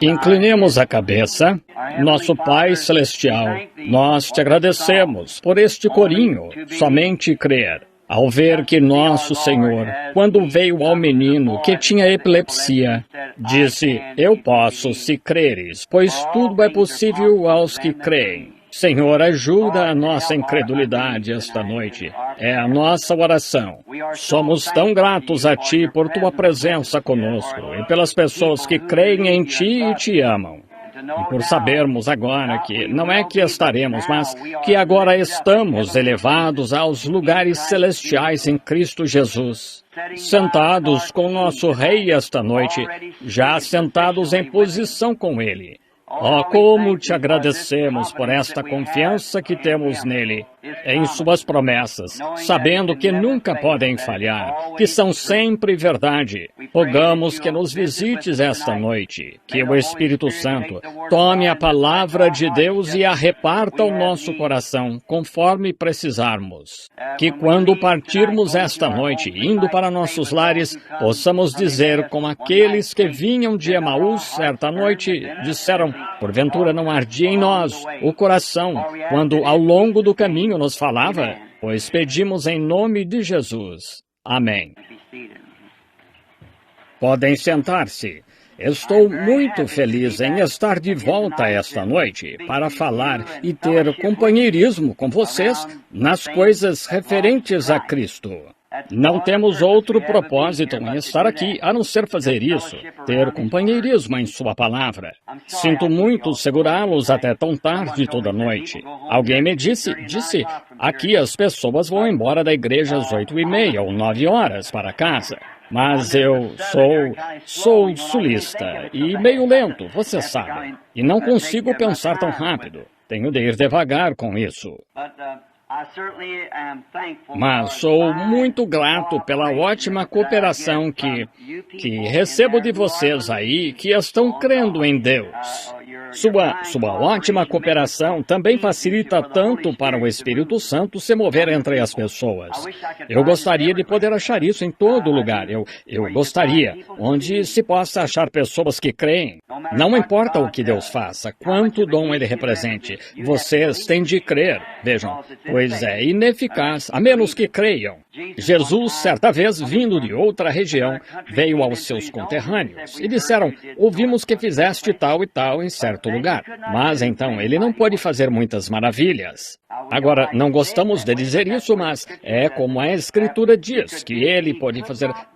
Inclinemos a cabeça. Nosso Pai Celestial, nós te agradecemos por este corinho, somente crer. Ao ver que nosso Senhor, quando veio ao menino que tinha epilepsia, disse, eu posso se creres, pois tudo é possível aos que creem. Senhor, ajuda a nossa incredulidade esta noite. É a nossa oração. Somos tão gratos a Ti por Tua presença conosco e pelas pessoas que creem em Ti e Te amam. E por sabermos agora que não é que estaremos, mas que agora estamos elevados aos lugares celestiais em Cristo Jesus. Sentados com nosso Rei esta noite, já sentados em posição com Ele. Oh, como te agradecemos por esta confiança que temos nele, em suas promessas, sabendo que nunca podem falhar, que são sempre verdade. Rogamos que nos visites esta noite, que o Espírito Santo tome a palavra de Deus e a reparta ao nosso coração, conforme precisarmos. Que quando partirmos esta noite, indo para nossos lares, possamos dizer com aqueles que vinham de Emaús certa noite, disseram, porventura não ardia em nós o coração, quando ao longo do caminho nos falava, pois pedimos em nome de Jesus. Amém. Podem sentar-se. Estou muito feliz em estar de volta esta noite para falar e ter companheirismo com vocês nas coisas referentes a Cristo. Não temos outro propósito em estar aqui, a não ser fazer isso, ter companheirismo em Sua palavra. Sinto muito segurá-los até tão tarde toda noite. Alguém me disse, aqui as pessoas vão embora da igreja às 8:30 ou 9 horas para casa. Mas eu sou sulista e meio lento, você sabe, e não consigo pensar tão rápido. Tenho de ir devagar com isso. Mas sou muito grato pela ótima cooperação que recebo de vocês aí que estão crendo em Deus. Sua ótima cooperação também facilita tanto para o Espírito Santo se mover entre as pessoas. Eu gostaria de poder achar isso em todo lugar. Eu gostaria, onde se possa achar pessoas que creem. Não importa o que Deus faça, quanto dom Ele represente, vocês têm de crer. Vejam, pois é ineficaz, a menos que creiam. Jesus, certa vez, vindo de outra região, veio aos seus conterrâneos e disseram, ouvimos que fizeste tal e tal em certo lugar. Mas então ele não pôde fazer muitas maravilhas. Agora, não gostamos de dizer isso, mas é como a Escritura diz, que ele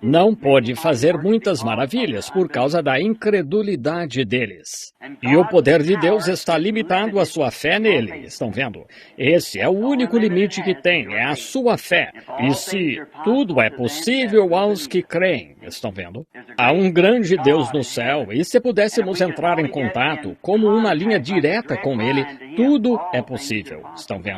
não pôde fazer muitas maravilhas por causa da incredulidade deles. E o poder de Deus está limitado à sua fé nele, estão vendo? Esse é o único limite que tem, é a sua fé. E se tudo é possível aos que creem, estão vendo? Há um grande Deus no céu, e se pudéssemos entrar em contato como uma linha direta com ele, tudo é possível, estão vendo?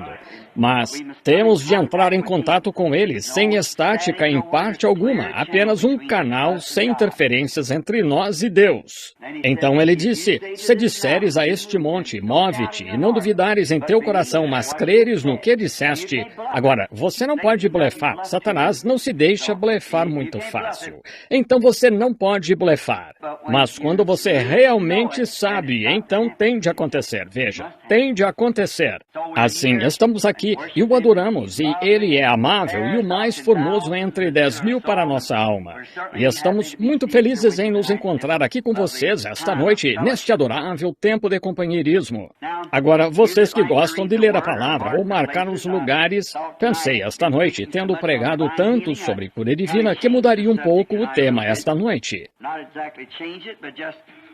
Mas temos de entrar em contato com ele sem estática em parte alguma, apenas um canal sem interferências entre nós e Deus. Então ele disse, se disseres a este monte, move-te, e não duvidares em teu coração, mas creres no que disseste. Agora, você não pode blefar. Satanás não se deixa blefar muito fácil. Então você não pode blefar. Mas quando você realmente sabe, então tem de acontecer. Veja, tem de acontecer. Assim, estamos aqui e o adoramos, e Ele é amável e o mais formoso entre 10.000 para a nossa alma. E estamos muito felizes em nos encontrar aqui com vocês esta noite, neste adorável tempo de companheirismo. Agora, vocês que gostam de ler a palavra ou marcar os lugares, pensei esta noite, tendo pregado tanto sobre cura divina, que mudaria um pouco o tema esta noite.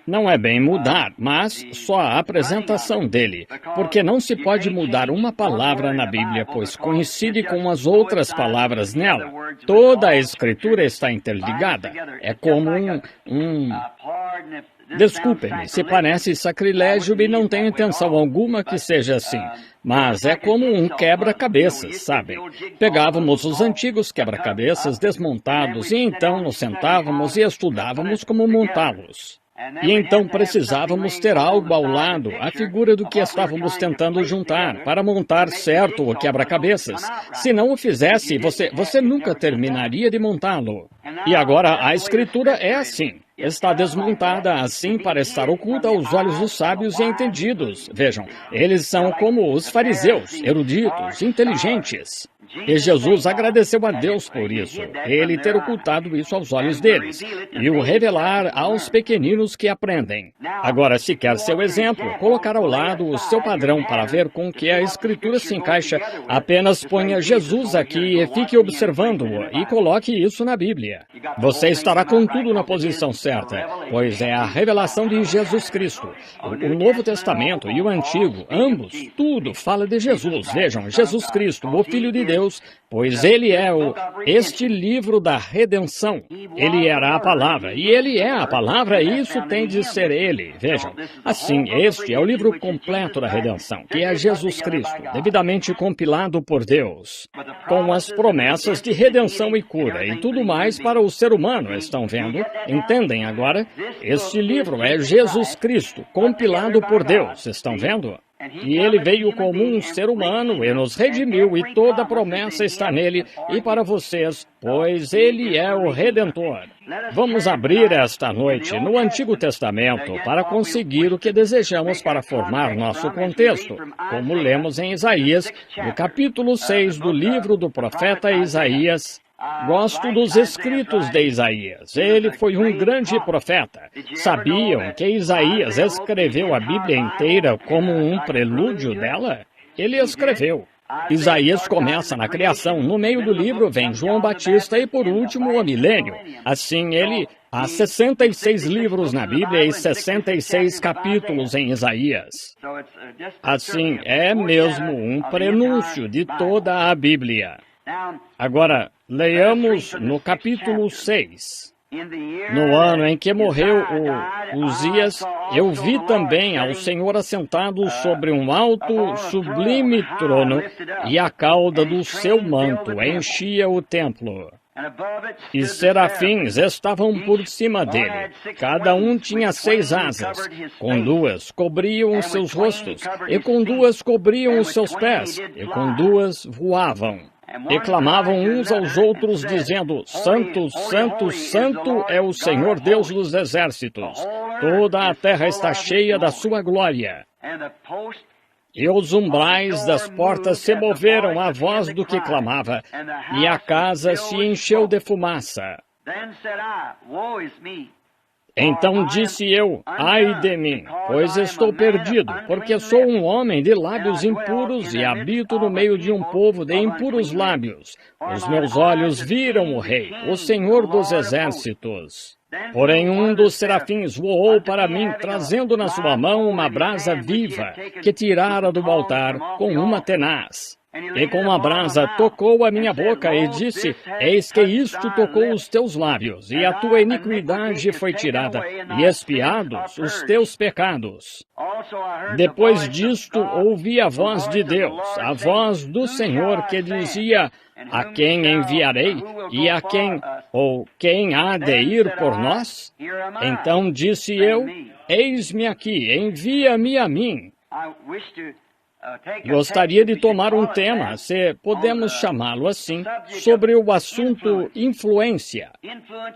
Não é bem mudar, mas só a apresentação dele, porque não se pode mudar uma palavra na Bíblia, pois coincide com as outras palavras nela. Toda a Escritura está interligada. É como Desculpe-me se parece sacrilégio e não tenho intenção alguma que seja assim, mas é como um quebra-cabeças, sabe? Pegávamos os antigos quebra-cabeças desmontados e então nos sentávamos e estudávamos como montá-los. E então precisávamos ter algo ao lado, a figura do que estávamos tentando juntar, para montar certo o quebra-cabeças. Se não o fizesse, você nunca terminaria de montá-lo. E agora a Escritura é assim. Está desmontada assim para estar oculta aos olhos dos sábios e entendidos. Vejam, eles são como os fariseus, eruditos, inteligentes. E Jesus agradeceu a Deus por isso, ele ter ocultado isso aos olhos deles, e o revelar aos pequeninos que aprendem. Agora, se quer seu exemplo, colocar ao lado o seu padrão para ver com que a Escritura se encaixa, apenas ponha Jesus aqui e fique observando-o, e coloque isso na Bíblia. Você estará com tudo na posição certa, pois é a revelação de Jesus Cristo. O Novo Testamento e o Antigo, ambos, tudo fala de Jesus. Vejam, Jesus Cristo, o Filho de Deus, pois Ele é este livro da redenção. Ele era a palavra, e Ele é a palavra, e isso tem de ser Ele. Vejam, assim, este é o livro completo da redenção, que é Jesus Cristo, devidamente compilado por Deus, com as promessas de redenção e cura, e tudo mais para o ser humano, estão vendo? Entendem agora? Este livro é Jesus Cristo, compilado por Deus, estão vendo? E ele veio como um ser humano e nos redimiu, e toda a promessa está nele e para vocês, pois ele é o Redentor. Vamos abrir esta noite no Antigo Testamento para conseguir o que desejamos para formar nosso contexto, como lemos em Isaías, no capítulo 6 do livro do profeta Isaías. Gosto dos escritos de Isaías. Ele foi um grande profeta. Sabiam que Isaías escreveu a Bíblia inteira como um prelúdio dela? Ele escreveu. Isaías começa na criação, no meio do livro vem João Batista e por último o milênio. Assim há 66 livros na Bíblia e 66 capítulos em Isaías. Assim, é mesmo um prenúncio de toda a Bíblia. Agora, leiamos no capítulo 6. No ano em que morreu o Uzias, eu vi também ao Senhor assentado sobre um alto, sublime trono, e a cauda do seu manto enchia o templo. E serafins estavam por cima dele. Cada um tinha 6 asas. Com 2 cobriam os seus rostos, e com 2 cobriam os seus pés, e com 2 voavam. E clamavam uns aos outros, dizendo: Santo, Santo, Santo é o Senhor Deus dos exércitos. Toda a terra está cheia da sua glória. E os umbrais das portas se moveram à voz do que clamava, e a casa se encheu de fumaça. Então disse eu: ai de mim, pois estou perdido, porque sou um homem de lábios impuros e habito no meio de um povo de impuros lábios. Os meus olhos viram o Rei, o Senhor dos exércitos. Porém um dos serafins voou para mim, trazendo na sua mão uma brasa viva, que tirara do altar com uma tenaz. E com a brasa tocou a minha boca e disse: eis que isto tocou os teus lábios, e a tua iniquidade foi tirada, e expiados os teus pecados. Depois disto ouvi a voz de Deus, a voz do Senhor que dizia: a quem enviarei, e a quem, ou quem há de ir por nós? Então disse eu: eis-me aqui, envia-me a mim. Gostaria de tomar um tema, se podemos chamá-lo assim, sobre o assunto influência.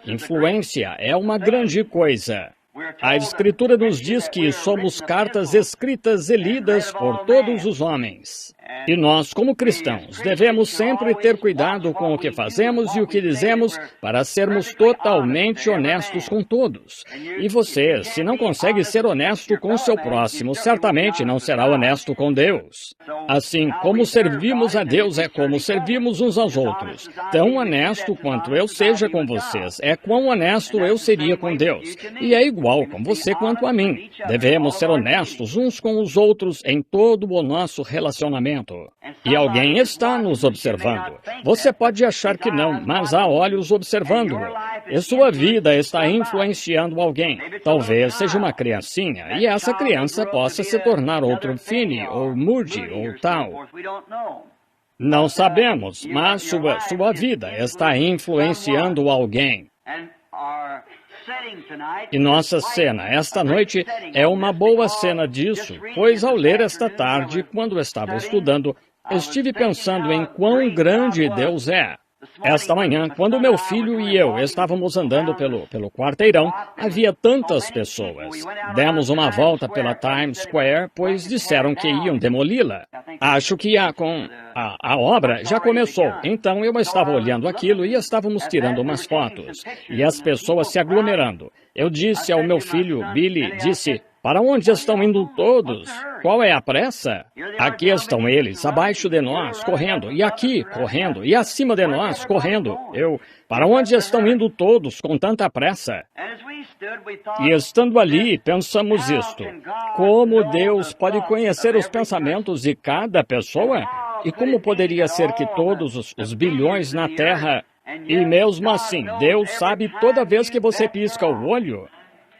Influência é uma grande coisa. A Escritura nos diz que somos cartas escritas e lidas por todos os homens. E nós, como cristãos, devemos sempre ter cuidado com o que fazemos e o que dizemos para sermos totalmente honestos com todos. E você, se não consegue ser honesto com o seu próximo, certamente não será honesto com Deus. Assim, como servimos a Deus é como servimos uns aos outros. Tão honesto quanto eu seja com vocês, é quão honesto eu seria com Deus. E é igual com você quanto a mim. Devemos ser honestos uns com os outros em todo o nosso relacionamento. E alguém está nos observando. Você pode achar que não, mas há olhos observando-o. E sua vida está influenciando alguém. Talvez seja uma criancinha, e essa criança possa se tornar outro Finney, ou Moody, ou tal. Não sabemos, mas sua vida está influenciando alguém. E nossa cena esta noite é uma boa cena disso, pois ao ler esta tarde, quando estava estudando, estive pensando em quão grande Deus é. Esta manhã, quando meu filho e eu estávamos andando pelo quarteirão, havia tantas pessoas. Demos uma volta pela Times Square, pois disseram que iam demoli-la. Acho que a obra já começou. Então eu estava olhando aquilo e estávamos tirando umas fotos. E as pessoas se aglomerando. Eu disse ao meu filho, Billy, para onde estão indo todos? Qual é a pressa? Aqui estão eles, abaixo de nós, correndo, e aqui, correndo, e acima de nós, correndo. Para onde estão indo todos com tanta pressa? E estando ali, pensamos isto. Como Deus pode conhecer os pensamentos de cada pessoa? E como poderia ser que todos os bilhões na Terra... E mesmo assim, Deus sabe toda vez que você pisca o olho.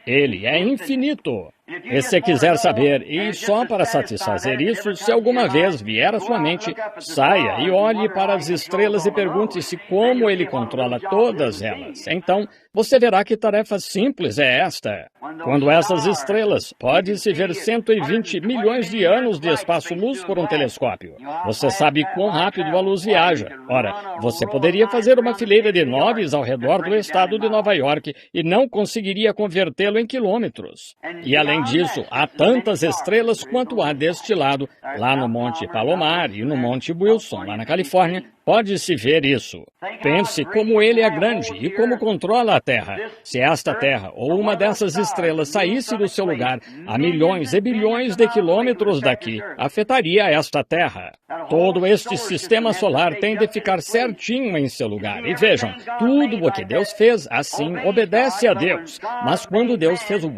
Ele é infinito. E se quiser saber, e só para satisfazer isso, se alguma vez vier à sua mente, saia e olhe para as estrelas e pergunte-se como ele controla todas elas. Então, você verá que tarefa simples é esta. Quando essas estrelas, pode-se ver 120 milhões de anos de espaço-luz por um telescópio. Você sabe quão rápido a luz viaja. Ora, você poderia fazer uma fileira de noves ao redor do estado de Nova York e não conseguiria convertê-lo em quilômetros. E além disso, há tantas estrelas quanto há deste lado, lá no Monte Palomar e no Monte Wilson, lá na Califórnia. Pode-se ver isso. Pense como ele é grande e como controla a Terra. Se esta Terra ou uma dessas estrelas saísse do seu lugar a milhões e bilhões de quilômetros daqui, afetaria esta Terra. Todo este sistema solar tem de ficar certinho em seu lugar. E vejam, tudo o que Deus fez assim obedece a Deus. Mas quando Deus fez o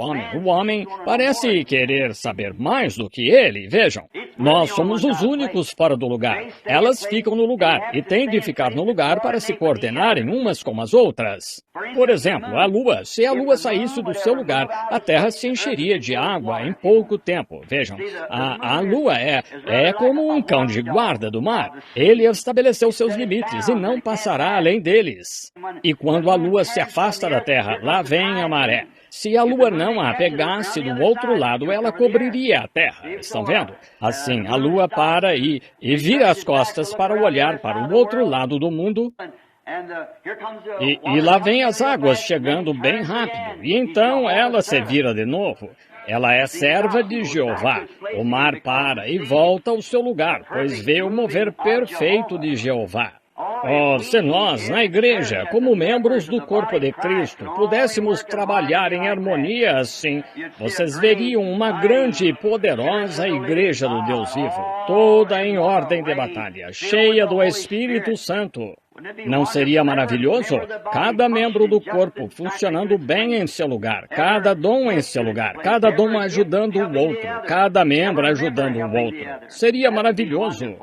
homem parece querer saber mais do que ele. Vejam, nós somos os únicos fora do lugar. Elas ficam no lugar e têm de ficar no lugar para se coordenarem umas com as outras. Por exemplo, a Lua. Se a Lua saísse do seu lugar, a Terra se encheria de água em pouco tempo. Vejam, a Lua é como um cão de guarda do mar. Ele estabeleceu seus limites e não passará além deles. E quando a Lua se afasta da Terra, lá vem a maré. Se a Lua não a pegasse do outro lado, ela cobriria a Terra. Estão vendo? Assim, a Lua para e vira as costas para olhar para o outro lado do mundo. E lá vem as águas chegando bem rápido. E então ela se vira de novo. Ela é serva de Jeová. O mar para e volta ao seu lugar, pois vê o mover perfeito de Jeová. Oh, se nós, na igreja, como membros do corpo de Cristo, pudéssemos trabalhar em harmonia assim, vocês veriam uma grande e poderosa igreja do Deus vivo, toda em ordem de batalha, cheia do Espírito Santo. Não seria maravilhoso? Cada membro do corpo funcionando bem em seu lugar, cada dom em seu lugar, cada dom ajudando o outro, cada membro ajudando o outro. Seria maravilhoso.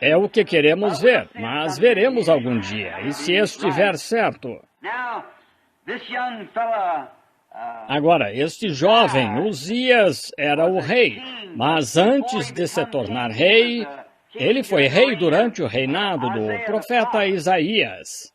É o que queremos ver, mas veremos algum dia, e se estiver certo. Agora, este jovem, Uzias, era o rei, mas antes de se tornar rei, ele foi rei durante o reinado do profeta Isaías.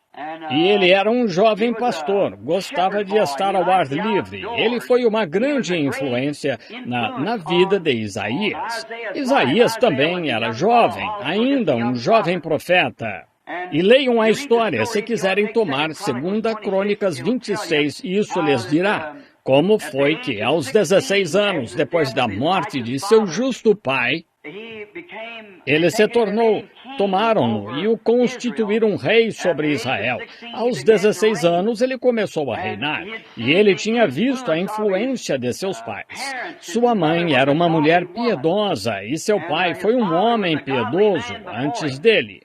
E ele era um jovem pastor, gostava de estar ao ar livre. Ele foi uma grande influência na vida de Isaías. Isaías também era jovem, ainda um jovem profeta. E leiam a história se quiserem tomar 2 Crônicas 26, isso lhes dirá. Como foi que, aos 16 anos, depois da morte de seu justo pai, ele se tornou, tomaram-no e o constituíram rei sobre Israel. Aos 16 anos, ele começou a reinar, e ele tinha visto a influência de seus pais. Sua mãe era uma mulher piedosa, e seu pai foi um homem piedoso antes dele.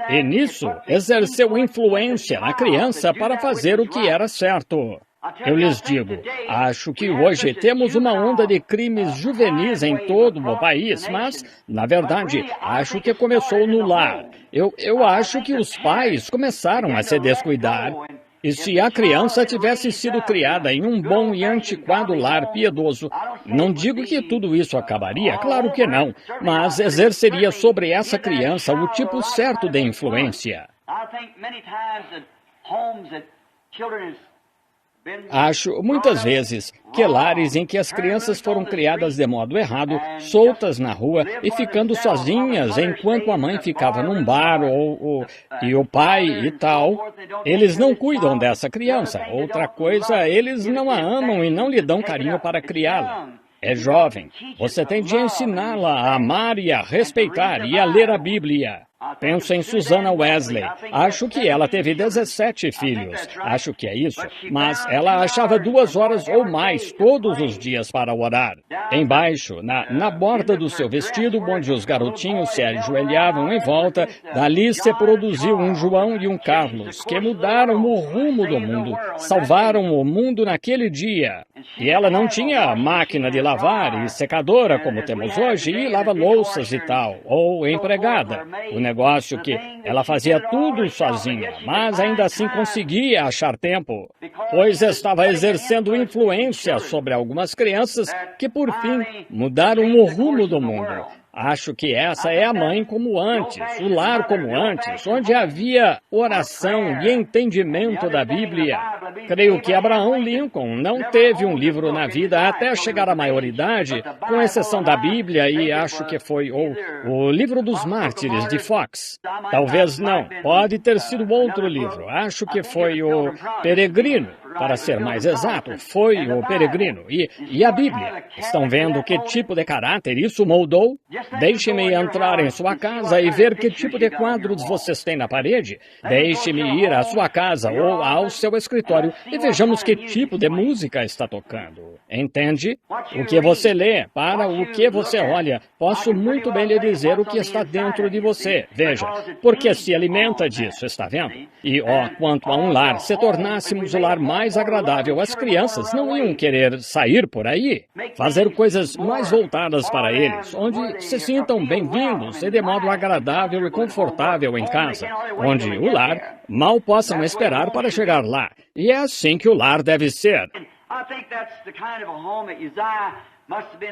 E nisso, exerceu influência na criança para fazer o que era certo. Eu lhes digo, acho que hoje temos uma onda de crimes juvenis em todo o país, mas, na verdade, acho que começou no lar. Eu acho que os pais começaram a se descuidar. E se a criança tivesse sido criada em um bom e antiquado lar piedoso, não digo que tudo isso acabaria, claro que não, mas exerceria sobre essa criança o tipo certo de influência. Acho, muitas vezes, que lares em que as crianças foram criadas de modo errado, soltas na rua e ficando sozinhas enquanto a mãe ficava num bar e o pai e tal, eles não cuidam dessa criança. Outra coisa, eles não a amam e não lhe dão carinho para criá-la. É jovem. Você tem de ensiná-la a amar e a respeitar e a ler a Bíblia. Penso em Susana Wesley. Acho que ela teve 17 filhos. Acho que é isso. Mas ela achava 2 horas ou mais todos os dias para orar. Embaixo, na borda do seu vestido, onde os garotinhos se ajoelhavam em volta, dali se produziu um João e um Carlos, que mudaram o rumo do mundo, salvaram o mundo naquele dia. E ela não tinha máquina de lavar e secadora como temos hoje, e lava-louças e tal, ou empregada. O negócio que ela fazia tudo sozinha, mas ainda assim conseguia achar tempo, pois estava exercendo influência sobre algumas crianças que, por fim, mudaram o rumo do mundo. Acho que essa é a mãe como antes, o lar como antes, onde havia oração e entendimento da Bíblia. Creio que Abraham Lincoln não teve um livro na vida até chegar à maioridade, com exceção da Bíblia, e acho que foi o Livro dos Mártires, de Fox. Talvez não, pode ter sido outro livro. Acho que foi o Peregrino. Para ser mais exato, foi o Peregrino. E a Bíblia? Estão vendo que tipo de caráter isso moldou? Deixe-me entrar em sua casa e ver que tipo de quadros vocês têm na parede. Deixe-me ir à sua casa ou ao seu escritório e vejamos que tipo de música está tocando. Entende? O que você lê, para o que você olha, posso muito bem lhe dizer o que está dentro de você. Veja, porque se alimenta disso, está vendo? E, quanto a um lar, se tornássemos o lar mais agradável, as crianças não iam querer sair por aí, fazer coisas mais voltadas para eles, onde se sintam bem-vindos e de modo agradável e confortável em casa, onde o lar mal possam esperar para chegar lá. E é assim que o lar deve ser.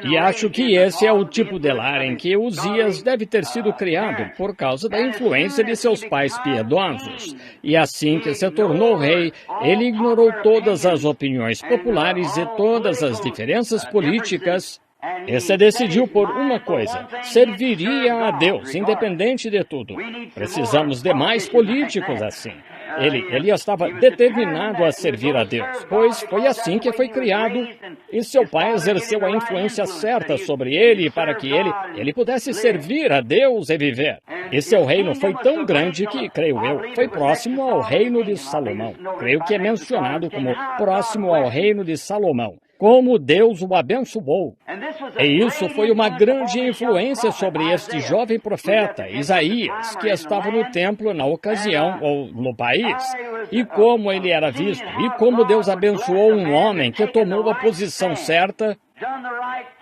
E acho que esse é o tipo de lar em que Uzias deve ter sido criado por causa da influência de seus pais piedosos. E assim que se tornou rei, ele ignorou todas as opiniões populares e todas as diferenças políticas e se decidiu por uma coisa: serviria a Deus, independente de tudo. Precisamos de mais políticos assim. Ele estava determinado a servir a Deus, pois foi assim que foi criado, e seu pai exerceu a influência certa sobre ele para que ele pudesse servir a Deus e viver. E seu reino foi tão grande que, creio eu, foi próximo ao reino de Salomão. Creio que é mencionado como próximo ao reino de Salomão, como Deus o abençoou. E isso foi uma grande influência sobre este jovem profeta, Isaías, que estava no templo na ocasião, ou no país, e como ele era visto, e como Deus abençoou um homem que tomou a posição certa,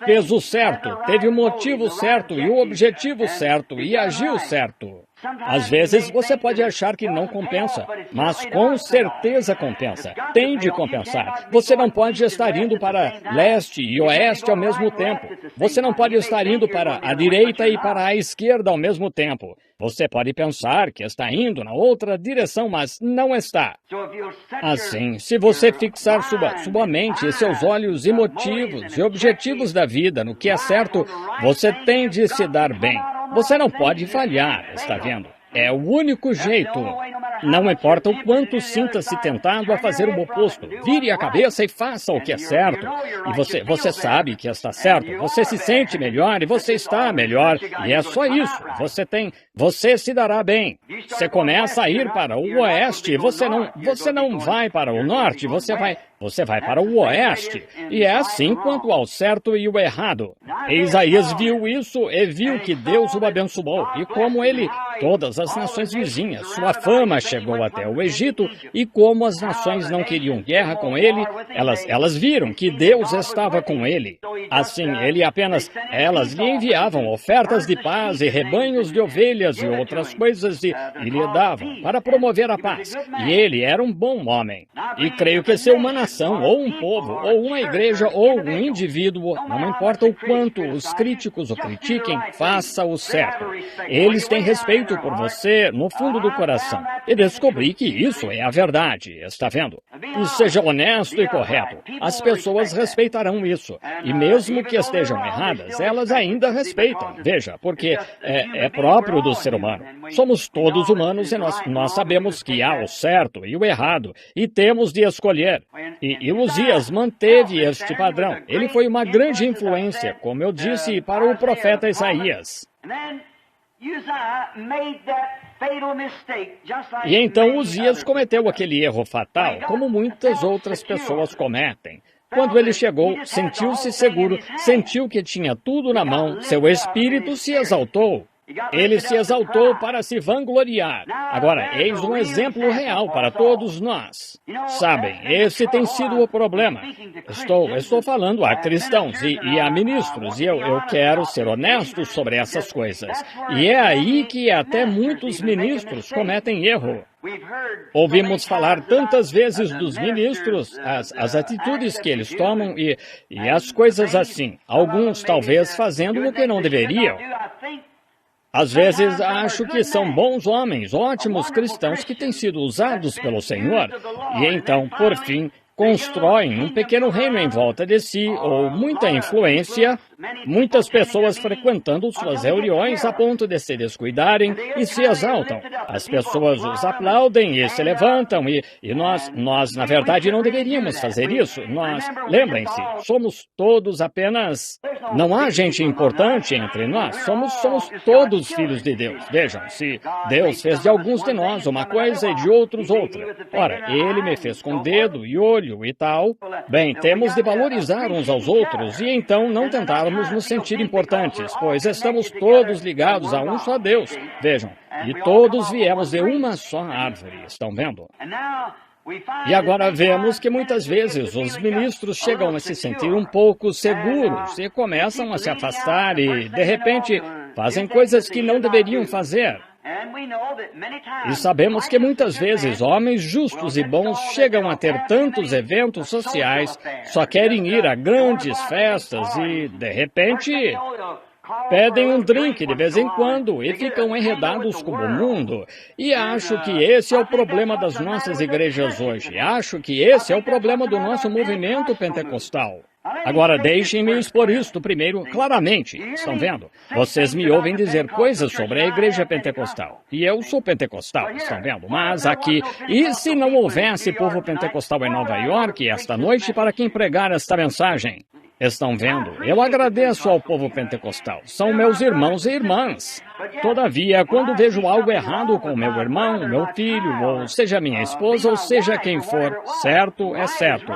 fez o certo, teve o motivo certo e o objetivo certo, e agiu certo. Às vezes você pode achar que não compensa, mas com certeza compensa. Tem de compensar. Você não pode estar indo para leste e oeste ao mesmo tempo. Você não pode estar indo para a direita e para a esquerda ao mesmo tempo. Você pode pensar que está indo na outra direção, mas não está. Assim, se você fixar sua mente e seus olhos e motivos e objetivos da vida no que é certo, você tem de se dar bem. Você não pode falhar, está vendo? É o único jeito. Não importa o quanto sinta-se tentado a fazer o oposto. Vire a cabeça e faça o que é certo. E você sabe que está certo. Você se sente melhor e você está melhor. E é só isso. Você se dará bem. Você começa a ir para o oeste. Você não vai para o norte. Você vai para o oeste. E é assim quanto ao certo e o errado. E Isaías viu isso e viu que Deus o abençoou. E como todas as nações vizinhas, sua fama chegou até o Egito, e como as nações não queriam guerra com ele, elas viram que Deus estava com ele. Assim, elas lhe enviavam ofertas de paz e rebanhos de ovelhas e outras coisas e lhe davam para promover a paz. E ele era um bom homem. E creio que ser uma nação, ou um povo, ou uma igreja, ou um indivíduo, não importa o quanto os críticos o critiquem, faça o certo. Eles têm respeito por você no fundo do coração. E descobri que isso é a verdade, está vendo? E seja honesto e correto. As pessoas respeitarão isso. E mesmo que estejam erradas, elas ainda respeitam. Veja, porque é próprio do ser humano. Somos todos humanos e nós sabemos que há o certo e o errado, e temos de escolher. E Uzias manteve este padrão. Ele foi uma grande influência, como eu disse, para o profeta Isaías. E então Uzias cometeu aquele erro fatal, como muitas outras pessoas cometem. Quando ele chegou, sentiu-se seguro, sentiu que tinha tudo na mão, seu espírito se exaltou. Ele se exaltou para se vangloriar. Agora, eis um exemplo real para todos nós. Sabem, esse tem sido o problema. Estou falando a cristãos e a ministros, e eu quero ser honesto sobre essas coisas. E é aí que até muitos ministros cometem erro. Ouvimos falar tantas vezes dos ministros, as atitudes que eles tomam e as coisas assim. Alguns talvez fazendo o que não deveriam. Às vezes acho que são bons homens, ótimos cristãos que têm sido usados pelo Senhor. E então, por fim, constroem um pequeno reino em volta de si, ou muita influência, muitas pessoas frequentando suas reuniões a ponto de se descuidarem e se exaltam. As pessoas os aplaudem e se levantam, e nós, na verdade, não deveríamos fazer isso. Lembrem-se, somos todos apenas... Não há gente importante entre nós, somos todos filhos de Deus. Vejam, se Deus fez de alguns de nós uma coisa e de outros outra. Ora, Ele me fez com dedo e olho e tal. Bem, temos de valorizar uns aos outros e então não tentarmos nos sentir importantes, pois estamos todos ligados a um só Deus. Vejam, e todos viemos de uma só árvore, estão vendo? E agora vemos que muitas vezes os ministros chegam a se sentir um pouco seguros e começam a se afastar e, de repente, fazem coisas que não deveriam fazer. E sabemos que muitas vezes homens justos e bons chegam a ter tantos eventos sociais, só querem ir a grandes festas e, de repente, pedem um drink de vez em quando e ficam enredados como o mundo. E acho que esse é o problema das nossas igrejas hoje. Acho que esse é o problema do nosso movimento pentecostal. Agora, deixem-me expor isto primeiro claramente. Estão vendo? Vocês me ouvem dizer coisas sobre a igreja pentecostal. E eu sou pentecostal, estão vendo? Mas aqui, e se não houvesse povo pentecostal em Nova York esta noite para quem pregar esta mensagem? Estão vendo? Eu agradeço ao povo pentecostal. São meus irmãos e irmãs. Todavia, quando vejo algo errado com meu irmão, meu filho, ou seja minha esposa, ou seja quem for, certo é certo.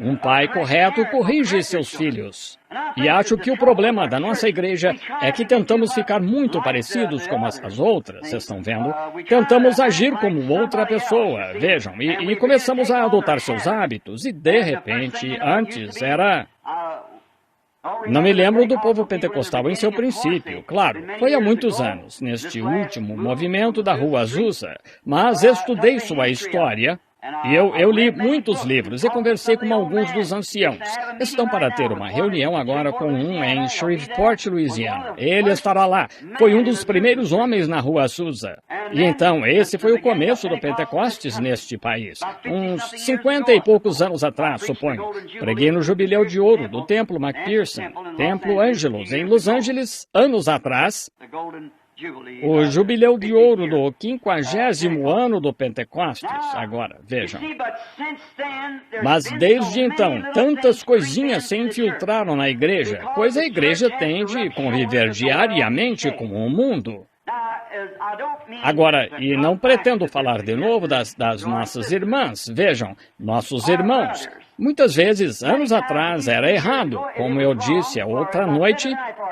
Um pai correto corrige seus filhos. E acho que o problema da nossa igreja é que tentamos ficar muito parecidos com as outras, estão vendo? Tentamos agir como outra pessoa, vejam, e começamos a adotar seus hábitos, e de repente, antes era... Não me lembro do povo pentecostal em seu princípio, claro, foi há muitos anos, neste último movimento da Rua Azusa, mas estudei sua história. E eu li muitos livros e conversei com alguns dos anciãos. Estão para ter uma reunião agora com um em Shreveport, Louisiana. Ele estará lá. Foi um dos primeiros homens na Rua Azusa. E então, esse foi o começo do Pentecostes neste país. Uns 50 e poucos anos atrás, suponho. Preguei no Jubileu de Ouro do Templo McPherson, Templo Angelus, em Los Angeles, anos atrás. O jubileu de ouro do 50º ano do Pentecostes. Agora, vejam. Mas desde então, tantas coisinhas se infiltraram na igreja, pois a igreja tem de conviver diariamente com o mundo. Agora, e não pretendo falar de novo das nossas irmãs. Vejam, nossos irmãos. Muitas vezes, anos atrás, era errado, como eu disse a outra noite,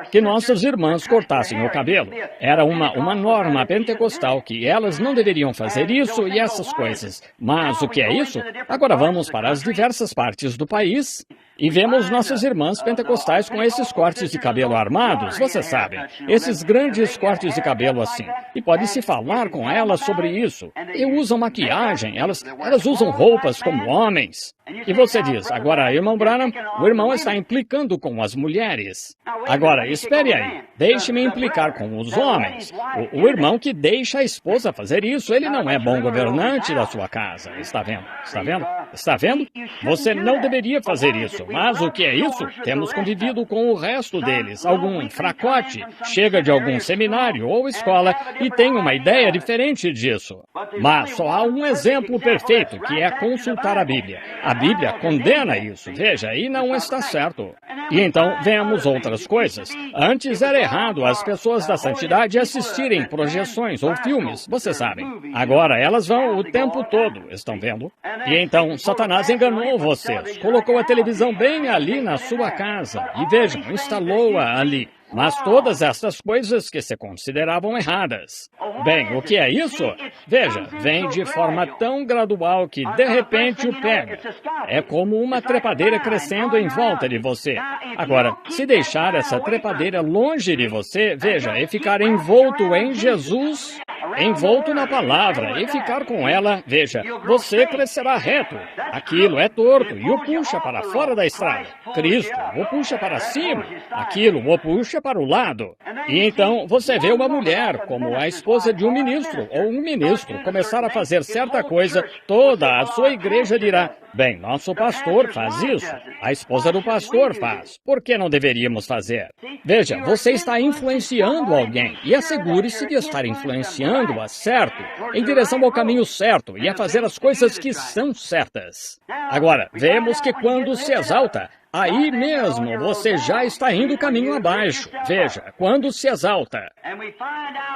que nossas irmãs cortassem o cabelo. Era uma norma pentecostal que elas não deveriam fazer isso e essas coisas. Mas o que é isso? Agora vamos para as diversas partes do país e vemos nossas irmãs pentecostais com esses cortes de cabelo armados, vocês sabem, esses grandes cortes de cabelo assim. E pode-se falar com elas sobre isso. E usam maquiagem, elas usam roupas como homens. E você diz, agora, irmão Branham, o irmão está implicando com as mulheres. Agora, espere aí, deixe-me implicar com os homens. O irmão que deixa a esposa fazer isso, ele não é bom governante da sua casa. Está vendo? Está vendo? Está vendo? Você não deveria fazer isso. Mas o que é isso? Temos convivido com o resto deles. Algum fracote chega de algum seminário ou escola e tem uma ideia diferente disso. Mas só há um exemplo perfeito, que é consultar a Bíblia. A Bíblia condena isso, veja, e não está certo. E então vemos outras coisas. Antes era errado as pessoas da santidade assistirem projeções ou filmes, vocês sabem. Agora elas vão o tempo todo, estão vendo? E então Satanás enganou vocês, colocou a televisão bem ali na sua casa e vejam, instalou-a ali. Mas todas essas coisas que se consideravam erradas. Bem, o que é isso? Veja, vem de forma tão gradual que de repente o pega. É como uma trepadeira crescendo em volta de você. Agora, se deixar essa trepadeira longe de você, veja, e ficar envolto em Jesus, envolto na palavra, e ficar com ela, veja, você crescerá reto. Aquilo é torto e o puxa para fora da estrada. Cristo o puxa para cima. Aquilo o puxa para o lado. E então você vê uma mulher, como a esposa de um ministro, ou um ministro, começar a fazer certa coisa, toda a sua igreja dirá, bem, nosso pastor faz isso, a esposa do pastor faz, por que não deveríamos fazer? Veja, você está influenciando alguém, e assegure-se de estar influenciando-a certo, em direção ao caminho certo, e a fazer as coisas que são certas. Agora, vemos que quando se exalta, aí mesmo você já está indo caminho abaixo. Veja, quando se exalta.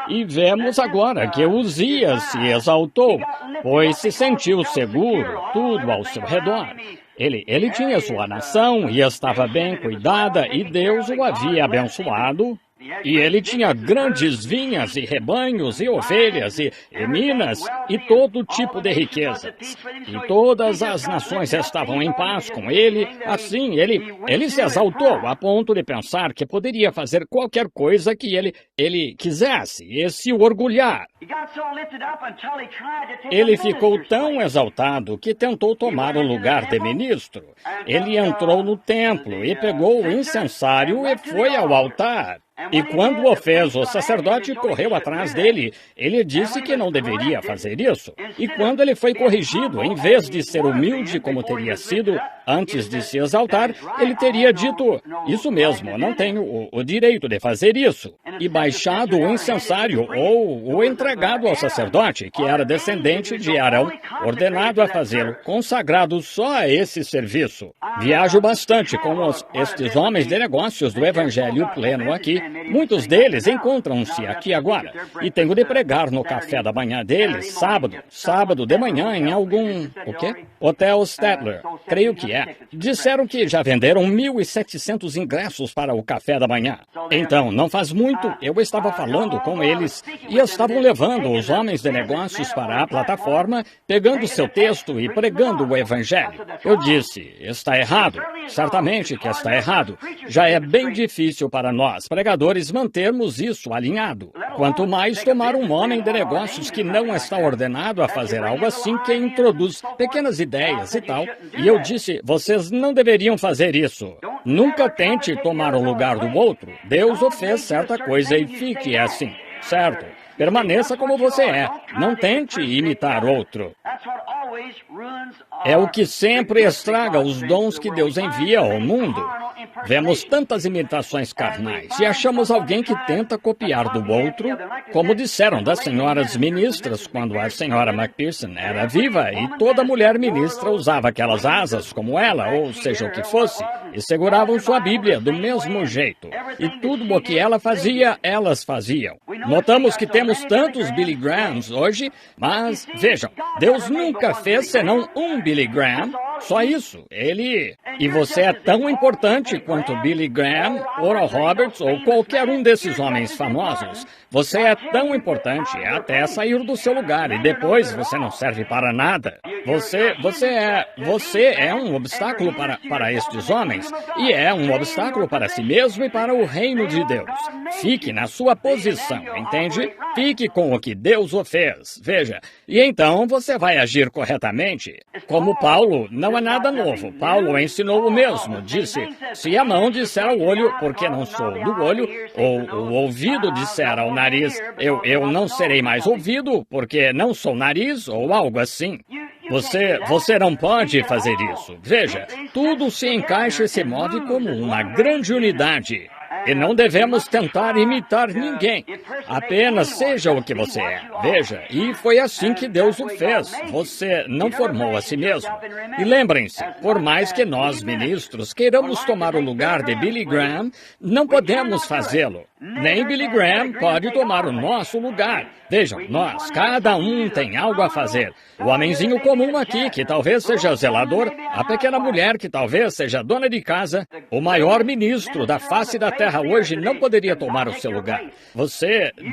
E vemos agora que Uzias se exaltou, pois se sentiu seguro, tudo ao seu redor. Ele tinha sua nação e estava bem cuidada e Deus o havia abençoado. E ele tinha grandes vinhas e rebanhos e ovelhas e minas e todo tipo de riquezas. E todas as nações estavam em paz com ele. Assim, ele se exaltou a ponto de pensar que poderia fazer qualquer coisa que ele quisesse e se orgulhar. Ele ficou tão exaltado que tentou tomar o lugar de ministro. Ele entrou no templo e pegou o incensário e foi ao altar. E quando o fez, o sacerdote correu atrás dele. Ele disse que não deveria fazer isso. E quando ele foi corrigido, em vez de ser humilde como teria sido antes de se exaltar, ele teria dito, isso mesmo, não tenho o direito de fazer isso. E baixado o incensário ou o entregado ao sacerdote, que era descendente de Arão, ordenado a fazê-lo, consagrado só a esse serviço. Viajo bastante com estes homens de negócios do Evangelho pleno aqui. Muitos deles encontram-se aqui agora, e tenho de pregar no café da manhã deles, sábado de manhã, em algum, Hotel Statler, creio que é. Disseram que já venderam 1.700 ingressos para o café da manhã. Então, não faz muito, eu estava falando com eles, e estavam levando os homens de negócios para a plataforma, pegando seu texto e pregando o Evangelho. Eu disse, está errado, certamente que está errado. Já é bem difícil para nós, pregadores, mantermos isso alinhado. Quanto mais tomar um homem de negócios que não está ordenado a fazer algo assim, que introduz pequenas ideias e tal. E eu disse, vocês não deveriam fazer isso. Nunca tente tomar o lugar do outro. Deus o fez certa coisa e fique assim, certo? Permaneça como você é. Não tente imitar outro. É o que sempre estraga os dons que Deus envia ao mundo. Vemos tantas imitações carnais e achamos alguém que tenta copiar do outro, como disseram das senhoras ministras quando a senhora McPherson era viva e toda mulher ministra usava aquelas asas como ela, ou seja o que fosse, e seguravam sua Bíblia do mesmo jeito. E tudo o que ela fazia, elas faziam. Notamos que temos tantos Billy Grahams hoje, mas vejam, Deus nunca fez senão um Billy Graham. Só isso, ele... E você é tão importante quanto Billy Graham, Oral Roberts ou qualquer um desses homens famosos. Você é tão importante até sair do seu lugar e depois você não serve para nada. Você é um obstáculo para estes homens e é um obstáculo para si mesmo e para o reino de Deus. Fique na sua posição, entende? Fique com o que Deus o fez. Veja, e então você vai agir corretamente. Como Paulo, não é nada novo. Paulo ensinou o mesmo. Disse, se a mão disser ao olho, porque não sou do olho, ou o ouvido disser ao nariz, eu não serei mais ouvido, porque não sou nariz, ou algo assim. Você não pode fazer isso. Veja, tudo se encaixa e se move como uma grande unidade. E não devemos tentar imitar ninguém. Apenas seja o que você é. Veja, e foi assim que Deus o fez. Você não formou a si mesmo. E lembrem-se, por mais que nós, ministros, queiramos tomar o lugar de Billy Graham, não podemos fazê-lo. Nem Billy Graham pode tomar o nosso lugar. Vejam, nós, cada um tem algo a fazer. O homenzinho comum aqui, que talvez seja zelador, a pequena mulher, que talvez seja dona de casa, o maior ministro da face da terra hoje não poderia tomar o seu lugar.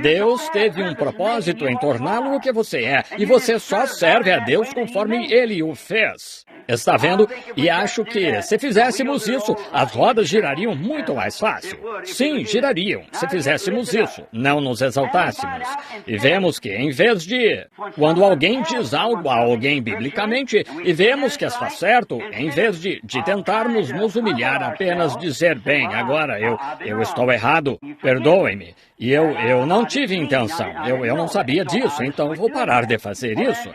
Deus teve um propósito em torná-lo o que você é, e você só serve a Deus conforme Ele o fez. Está vendo? E acho que se fizéssemos isso, as rodas girariam muito mais fácil. Sim, girariam, se fizéssemos isso, não nos exaltássemos. E vemos que, em vez de... Quando alguém diz algo a alguém biblicamente, e vemos que está certo, em vez de tentarmos nos humilhar, apenas dizer, bem, agora eu estou errado, perdoem-me. E eu não tive intenção, eu não sabia disso, então vou parar de fazer isso.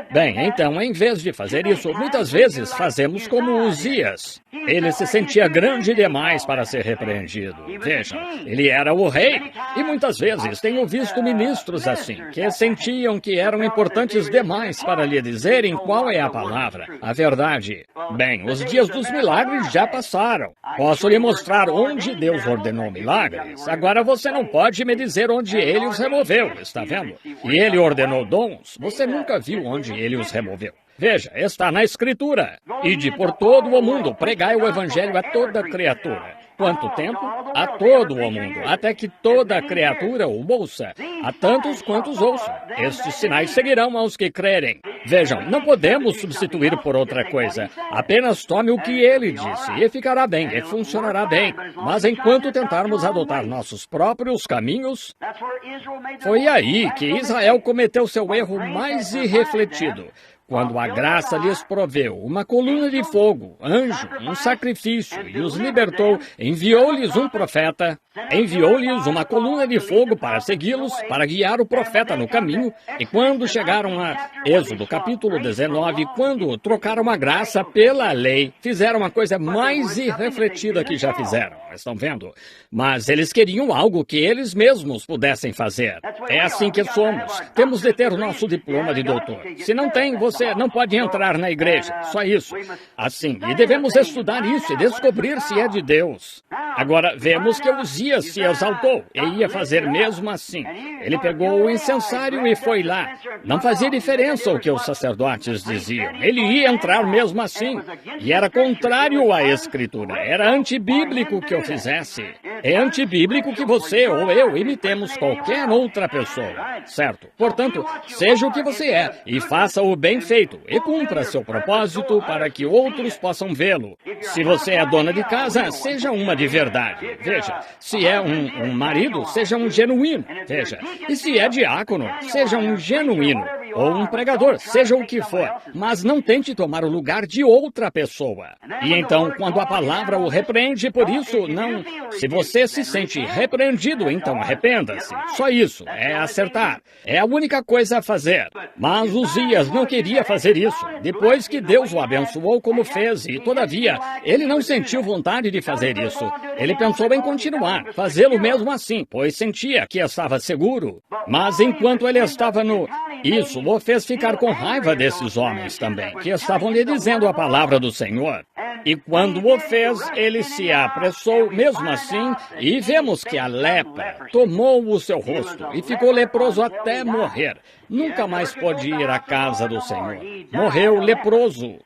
Bem, então, em vez de fazer isso, muitas vezes fazemos como Uzias. Ele se sentia grande demais para ser repreendido. Vejam, ele era o rei. E muitas vezes tenho visto ministros assim, que sentiam que eram importantes demais para lhe dizerem qual é a palavra, a verdade. Bem, os dias dos milagres já passaram. Posso lhe mostrar onde Deus ordenou milagres. Agora você não pode me dizer onde ele os removeu, está vendo? E ele ordenou dons. Você nunca viu onde ele os removeu. Veja, está na Escritura. Ide por todo o mundo, pregai o Evangelho a toda criatura. Quanto tempo? A todo o mundo, até que toda criatura o ouça, a tantos quantos ouçam. Estes sinais seguirão aos que crerem. Vejam, não podemos substituir por outra coisa. Apenas tome o que ele disse e ficará bem, e funcionará bem. Mas enquanto tentarmos adotar nossos próprios caminhos, foi aí que Israel cometeu seu erro mais irrefletido. Quando a graça lhes proveu uma coluna de fogo, anjo, um sacrifício, e os libertou, enviou-lhes um profeta, enviou-lhes uma coluna de fogo para segui-los, para guiar o profeta no caminho, e quando chegaram a Êxodo capítulo 19, quando trocaram a graça pela lei, fizeram a coisa mais irrefletida que já fizeram. Estão vendo? Mas eles queriam algo que eles mesmos pudessem fazer. É assim que somos. Temos de ter o nosso diploma de doutor. Se não tem, você não pode entrar na igreja. Só isso. Assim, e devemos estudar isso e descobrir se é de Deus. Agora, vemos que Uzias se exaltou e ia fazer mesmo assim. Ele pegou o incensário e foi lá. Não fazia diferença o que os sacerdotes diziam. Ele ia entrar mesmo assim. E era contrário à Escritura. Era antibíblico que eu fizesse. É antibíblico que você ou eu imitemos qualquer outra pessoa. Certo? Portanto, seja o que você é e faça o bem feito e cumpra seu propósito para que outros possam vê-lo. Se você é dona de casa, seja uma de verdade. Veja, se é um marido, seja um genuíno. Veja, e se é diácono, seja um genuíno. Ou um pregador, seja o que for. Mas não tente tomar o lugar de outra pessoa. E então, quando a palavra o repreende por isso, não... Se você se sente repreendido, então arrependa-se. Só isso, é acertar. É a única coisa a fazer. Mas Uzias não queria poderia fazer isso, depois que Deus o abençoou como fez, e todavia, ele não sentiu vontade de fazer isso. Ele pensou em continuar, fazê-lo mesmo assim, pois sentia que estava seguro. Mas enquanto ele estava isso o fez ficar com raiva desses homens também, que estavam lhe dizendo a palavra do Senhor. E quando o fez, ele se apressou mesmo assim, e vemos que a lepra tomou o seu rosto e ficou leproso até morrer. Nunca mais pôde ir à casa do Senhor. Morreu leproso.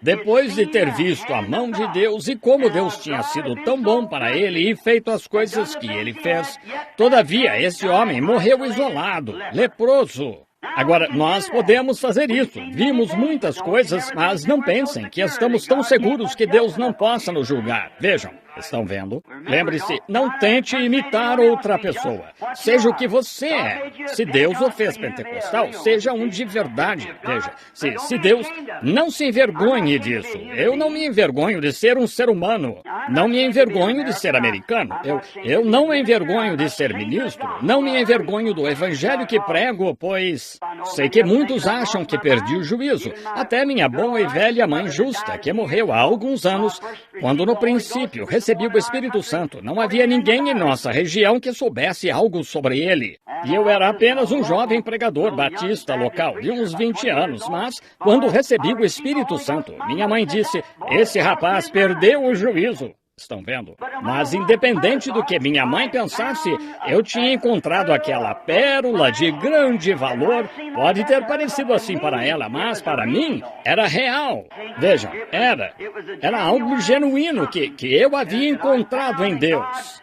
Depois de ter visto a mão de Deus e como Deus tinha sido tão bom para ele e feito as coisas que ele fez, todavia esse homem morreu isolado, leproso. Agora, nós podemos fazer isso. Vimos muitas coisas, mas não pensem que estamos tão seguros que Deus não possa nos julgar. Vejam. Estão vendo? Lembre-se, não tente imitar outra pessoa. Seja o que você é. Se Deus o fez pentecostal, seja um de verdade. Veja, se Deus não se envergonhe disso. Eu não me envergonho de ser um ser humano. Não me envergonho de ser americano. Eu não me envergonho de ser ministro. Não me envergonho do evangelho que prego, pois sei que muitos acham que perdi o juízo. Até minha boa e velha mãe justa, que morreu há alguns anos, quando no princípio recebi o Espírito Santo. Não havia ninguém em nossa região que soubesse algo sobre ele. E eu era apenas um jovem pregador batista local, de uns 20 anos. Mas, quando recebi o Espírito Santo, minha mãe disse, esse rapaz perdeu o juízo. Estão vendo? Mas independente do que minha mãe pensasse, eu tinha encontrado aquela pérola de grande valor. Pode ter parecido assim para ela, mas para mim era real. Vejam, era algo genuíno que eu havia encontrado em Deus.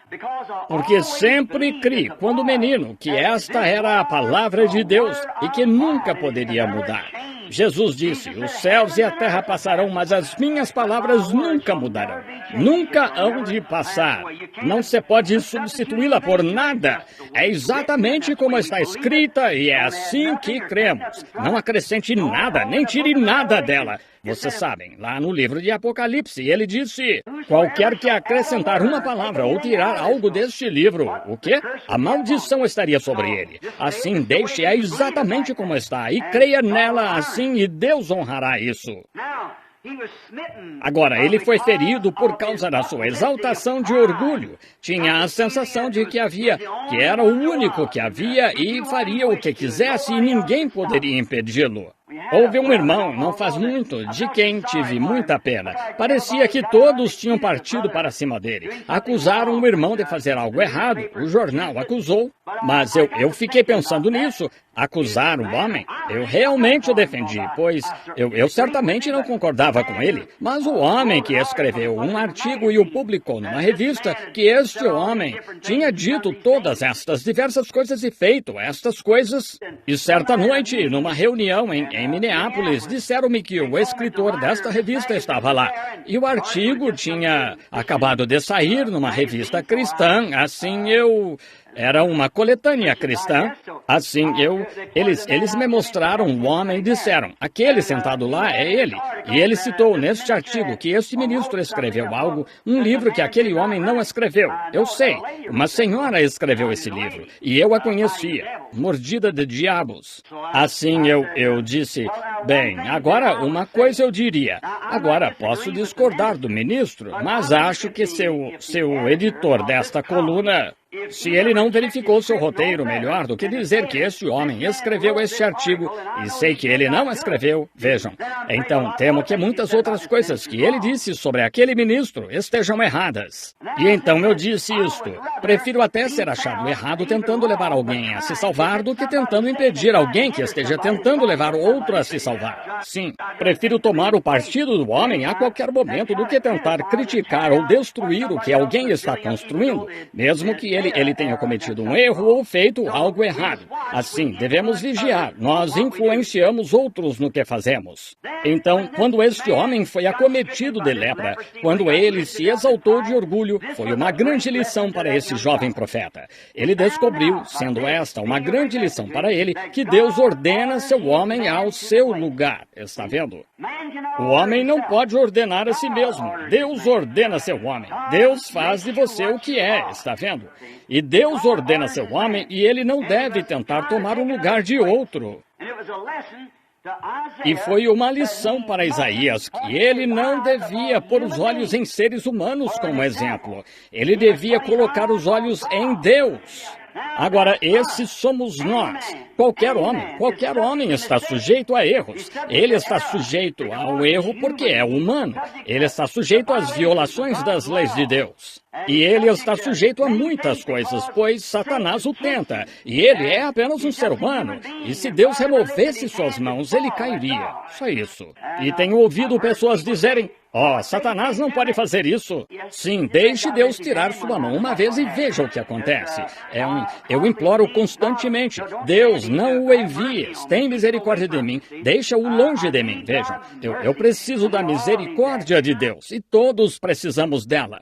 Porque sempre criei, quando menino, que esta era a palavra de Deus e que nunca poderia mudar. Jesus disse, os céus e a terra passarão, mas as minhas palavras nunca mudarão. Nunca hão de passar. Não se pode substituí-la por nada. É exatamente como está escrita e é assim que cremos. Não acrescente nada, nem tire nada dela. Vocês sabem, lá no livro de Apocalipse, ele disse, qualquer que acrescentar uma palavra ou tirar algo deste livro, o quê? A maldição estaria sobre ele. Assim, deixe-a exatamente como está e creia nela assim e Deus honrará isso. Agora, ele foi ferido por causa da sua exaltação de orgulho. Tinha a sensação de que era o único que havia e faria o que quisesse e ninguém poderia impedi-lo. Houve um irmão, não faz muito, de quem tive muita pena. Parecia que todos tinham partido para cima dele. Acusaram o irmão de fazer algo errado. O jornal acusou. Mas eu fiquei pensando nisso. Acusar o homem? Eu realmente o defendi, pois eu certamente não concordava com ele. Mas o homem que escreveu um artigo e o publicou numa revista, que este homem tinha dito todas estas diversas coisas e feito estas coisas. E certa noite, numa reunião em Minneapolis, disseram-me que o escritor desta revista estava lá. E o artigo tinha acabado de sair numa revista cristã, assim era uma coletânea cristã. Assim, eles me mostraram um homem e disseram, aquele sentado lá é ele. E ele citou neste artigo que este ministro escreveu algo, um livro que aquele homem não escreveu. Eu sei, uma senhora escreveu esse livro, e eu a conhecia, Mordida de Diabos. Assim, eu disse, bem, agora uma coisa eu diria. Agora, posso discordar do ministro, mas acho que seu editor desta coluna... Se ele não verificou seu roteiro melhor do que dizer que este homem escreveu este artigo, e sei que ele não escreveu, vejam, então temo que muitas outras coisas que ele disse sobre aquele ministro estejam erradas. E então eu disse isto, prefiro até ser achado errado tentando levar alguém a se salvar do que tentando impedir alguém que esteja tentando levar outro a se salvar. Sim, prefiro tomar o partido do homem a qualquer momento do que tentar criticar ou destruir o que alguém está construindo, mesmo que ele tenha cometido um erro ou feito algo errado. Assim, devemos vigiar. Nós influenciamos outros no que fazemos. Então, quando este homem foi acometido de lepra, quando ele se exaltou de orgulho, foi uma grande lição para esse jovem profeta. Ele descobriu, sendo esta uma grande lição para ele, que Deus ordena seu homem ao seu lugar. Está vendo? O homem não pode ordenar a si mesmo. Deus ordena seu homem. Deus faz de você o que é. Está vendo? E Deus ordena seu homem e ele não deve tentar tomar o lugar de outro. E foi uma lição para Isaías que ele não devia pôr os olhos em seres humanos como exemplo. Ele devia colocar os olhos em Deus. Agora, esses somos nós. Qualquer homem está sujeito a erros. Ele está sujeito ao erro porque é humano. Ele está sujeito às violações das leis de Deus. E ele está sujeito a muitas coisas, pois Satanás o tenta. E ele é apenas um ser humano. E se Deus removesse suas mãos, ele cairia. Só isso. E tenho ouvido pessoas dizerem: Satanás não pode fazer isso. Sim, deixe Deus tirar sua mão uma vez e veja o que acontece. Eu imploro constantemente: Deus, não o envies. Tem misericórdia de mim. Deixa-o longe de mim. Vejam, eu preciso da misericórdia de Deus. E todos precisamos dela.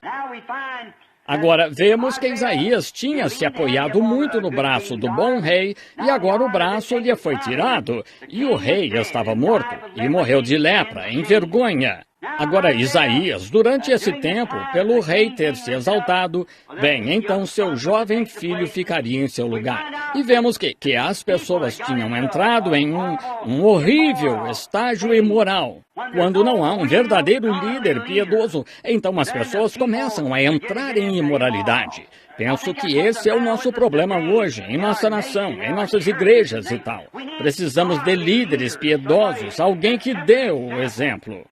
Agora, vemos que Isaías tinha se apoiado muito no braço do bom rei, e agora o braço lhe foi tirado, e o rei estava morto, e morreu de lepra, em vergonha. Agora, Isaías, durante esse tempo, pelo rei ter se exaltado, bem, então seu jovem filho ficaria em seu lugar. E vemos que as pessoas tinham entrado em um horrível estágio imoral. Quando não há um verdadeiro líder piedoso, então as pessoas começam a entrar em imoralidade. Penso que esse é o nosso problema hoje, em nossa nação, em nossas igrejas e tal. Precisamos de líderes piedosos, alguém que dê o exemplo.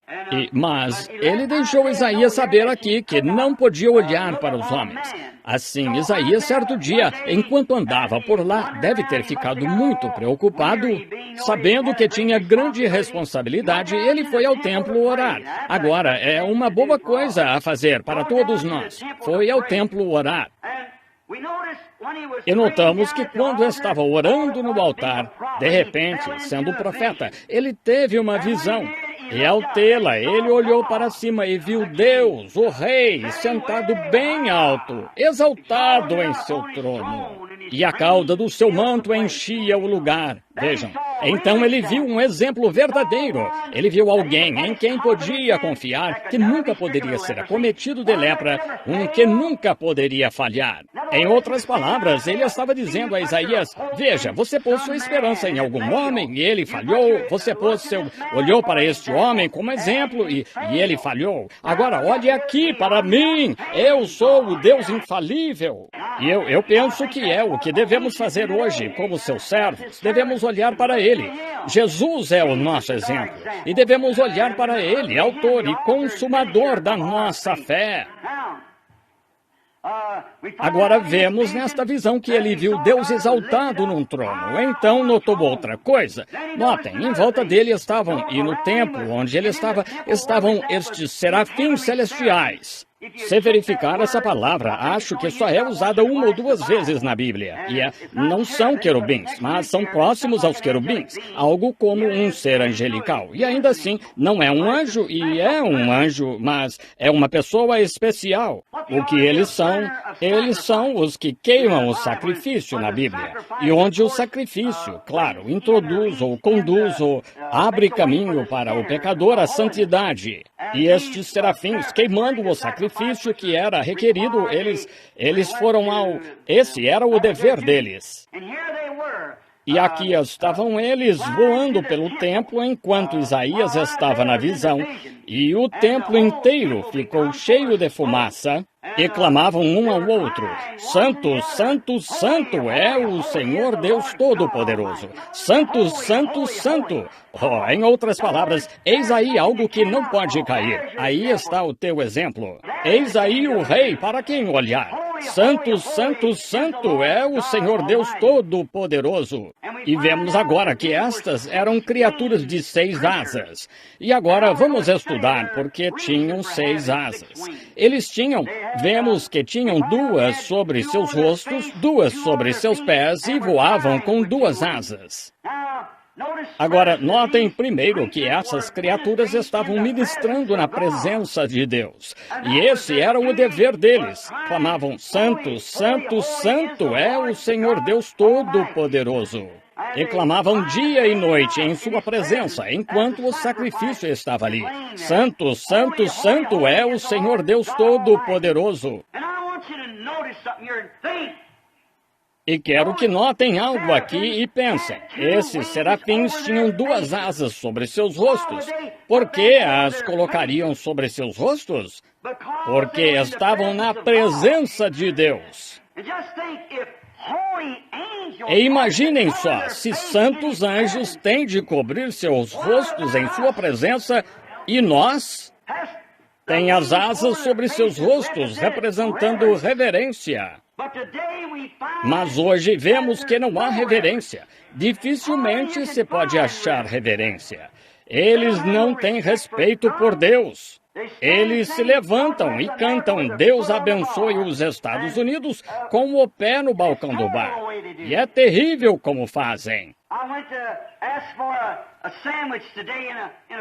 Mas ele deixou Isaías saber aqui que não podia olhar para os homens. Assim, Isaías, certo dia, enquanto andava por lá, deve ter ficado muito preocupado. Sabendo que tinha grande responsabilidade, ele foi ao templo orar. Agora, é uma boa coisa a fazer para todos nós. Foi ao templo orar. E notamos que quando estava orando no altar, de repente, sendo profeta, ele teve uma visão. E ao tê-la, ele olhou para cima e viu Deus, o Rei, sentado bem alto, exaltado em seu trono. E a cauda do seu manto enchia o lugar. Vejam, então ele viu um exemplo verdadeiro. Ele viu alguém em quem podia confiar, que nunca poderia ser acometido de lepra, um que nunca poderia falhar. Em outras palavras, ele estava dizendo a Isaías: veja, você pôs sua esperança em algum homem e ele falhou. Você olhou para este homem como exemplo e ele falhou. Agora olhe aqui para mim. Eu sou o Deus infalível. E eu penso que é o que devemos fazer hoje como seus servos. Devemos olhar para ele. Jesus é o nosso exemplo. E devemos olhar para ele, autor e consumador da nossa fé. Agora vemos nesta visão que ele viu Deus exaltado num trono. Então notou outra coisa. Notem, em volta dele e no templo onde ele estavam estes serafins celestiais. Se verificar essa palavra, acho que só é usada uma ou duas vezes na Bíblia. E não são querubins, mas são próximos aos querubins. Algo como um ser angelical. E ainda assim, não é um anjo, e é um anjo, mas é uma pessoa especial. O que eles são? Eles são os que queimam o sacrifício na Bíblia. E onde o sacrifício, claro, introduz ou conduz ou abre caminho para o pecador à santidade. E estes serafins, queimando o sacrifício que era requerido, eles foram esse era o dever deles. E aqui estavam eles voando pelo templo enquanto Isaías estava na visão, e o templo inteiro ficou cheio de fumaça, e clamavam um ao outro: Santo, Santo, Santo é o Senhor Deus Todo-Poderoso. Santo, Santo, Santo. Em outras palavras, eis aí algo que não pode cair. Aí está o teu exemplo. Eis aí o Rei para quem olhar. Santo, Santo, Santo é o Senhor Deus Todo-Poderoso. E vemos agora que estas eram criaturas de 6 asas. E agora vamos estudar porque tinham 6 asas. Vemos que tinham 2 sobre seus rostos, 2 sobre seus pés e voavam com 2 asas. Agora, notem primeiro que essas criaturas estavam ministrando na presença de Deus. E esse era o dever deles. Clamavam: Santo, Santo, Santo é o Senhor Deus Todo-Poderoso. E clamavam dia e noite em sua presença, enquanto o sacrifício estava ali. Santo, Santo, Santo é o Senhor Deus Todo-Poderoso. E quero que notem algo aqui e pensem. Esses serafins tinham 2 asas sobre seus rostos. Por que as colocariam sobre seus rostos? Porque estavam na presença de Deus. E imaginem só, se santos anjos têm de cobrir seus rostos em sua presença, e nós? Tem as asas sobre seus rostos, representando reverência. Mas hoje vemos que não há reverência. Dificilmente se pode achar reverência. Eles não têm respeito por Deus. Eles se levantam e cantam "Deus abençoe os Estados Unidos" com o pé no balcão do bar. E é terrível como fazem.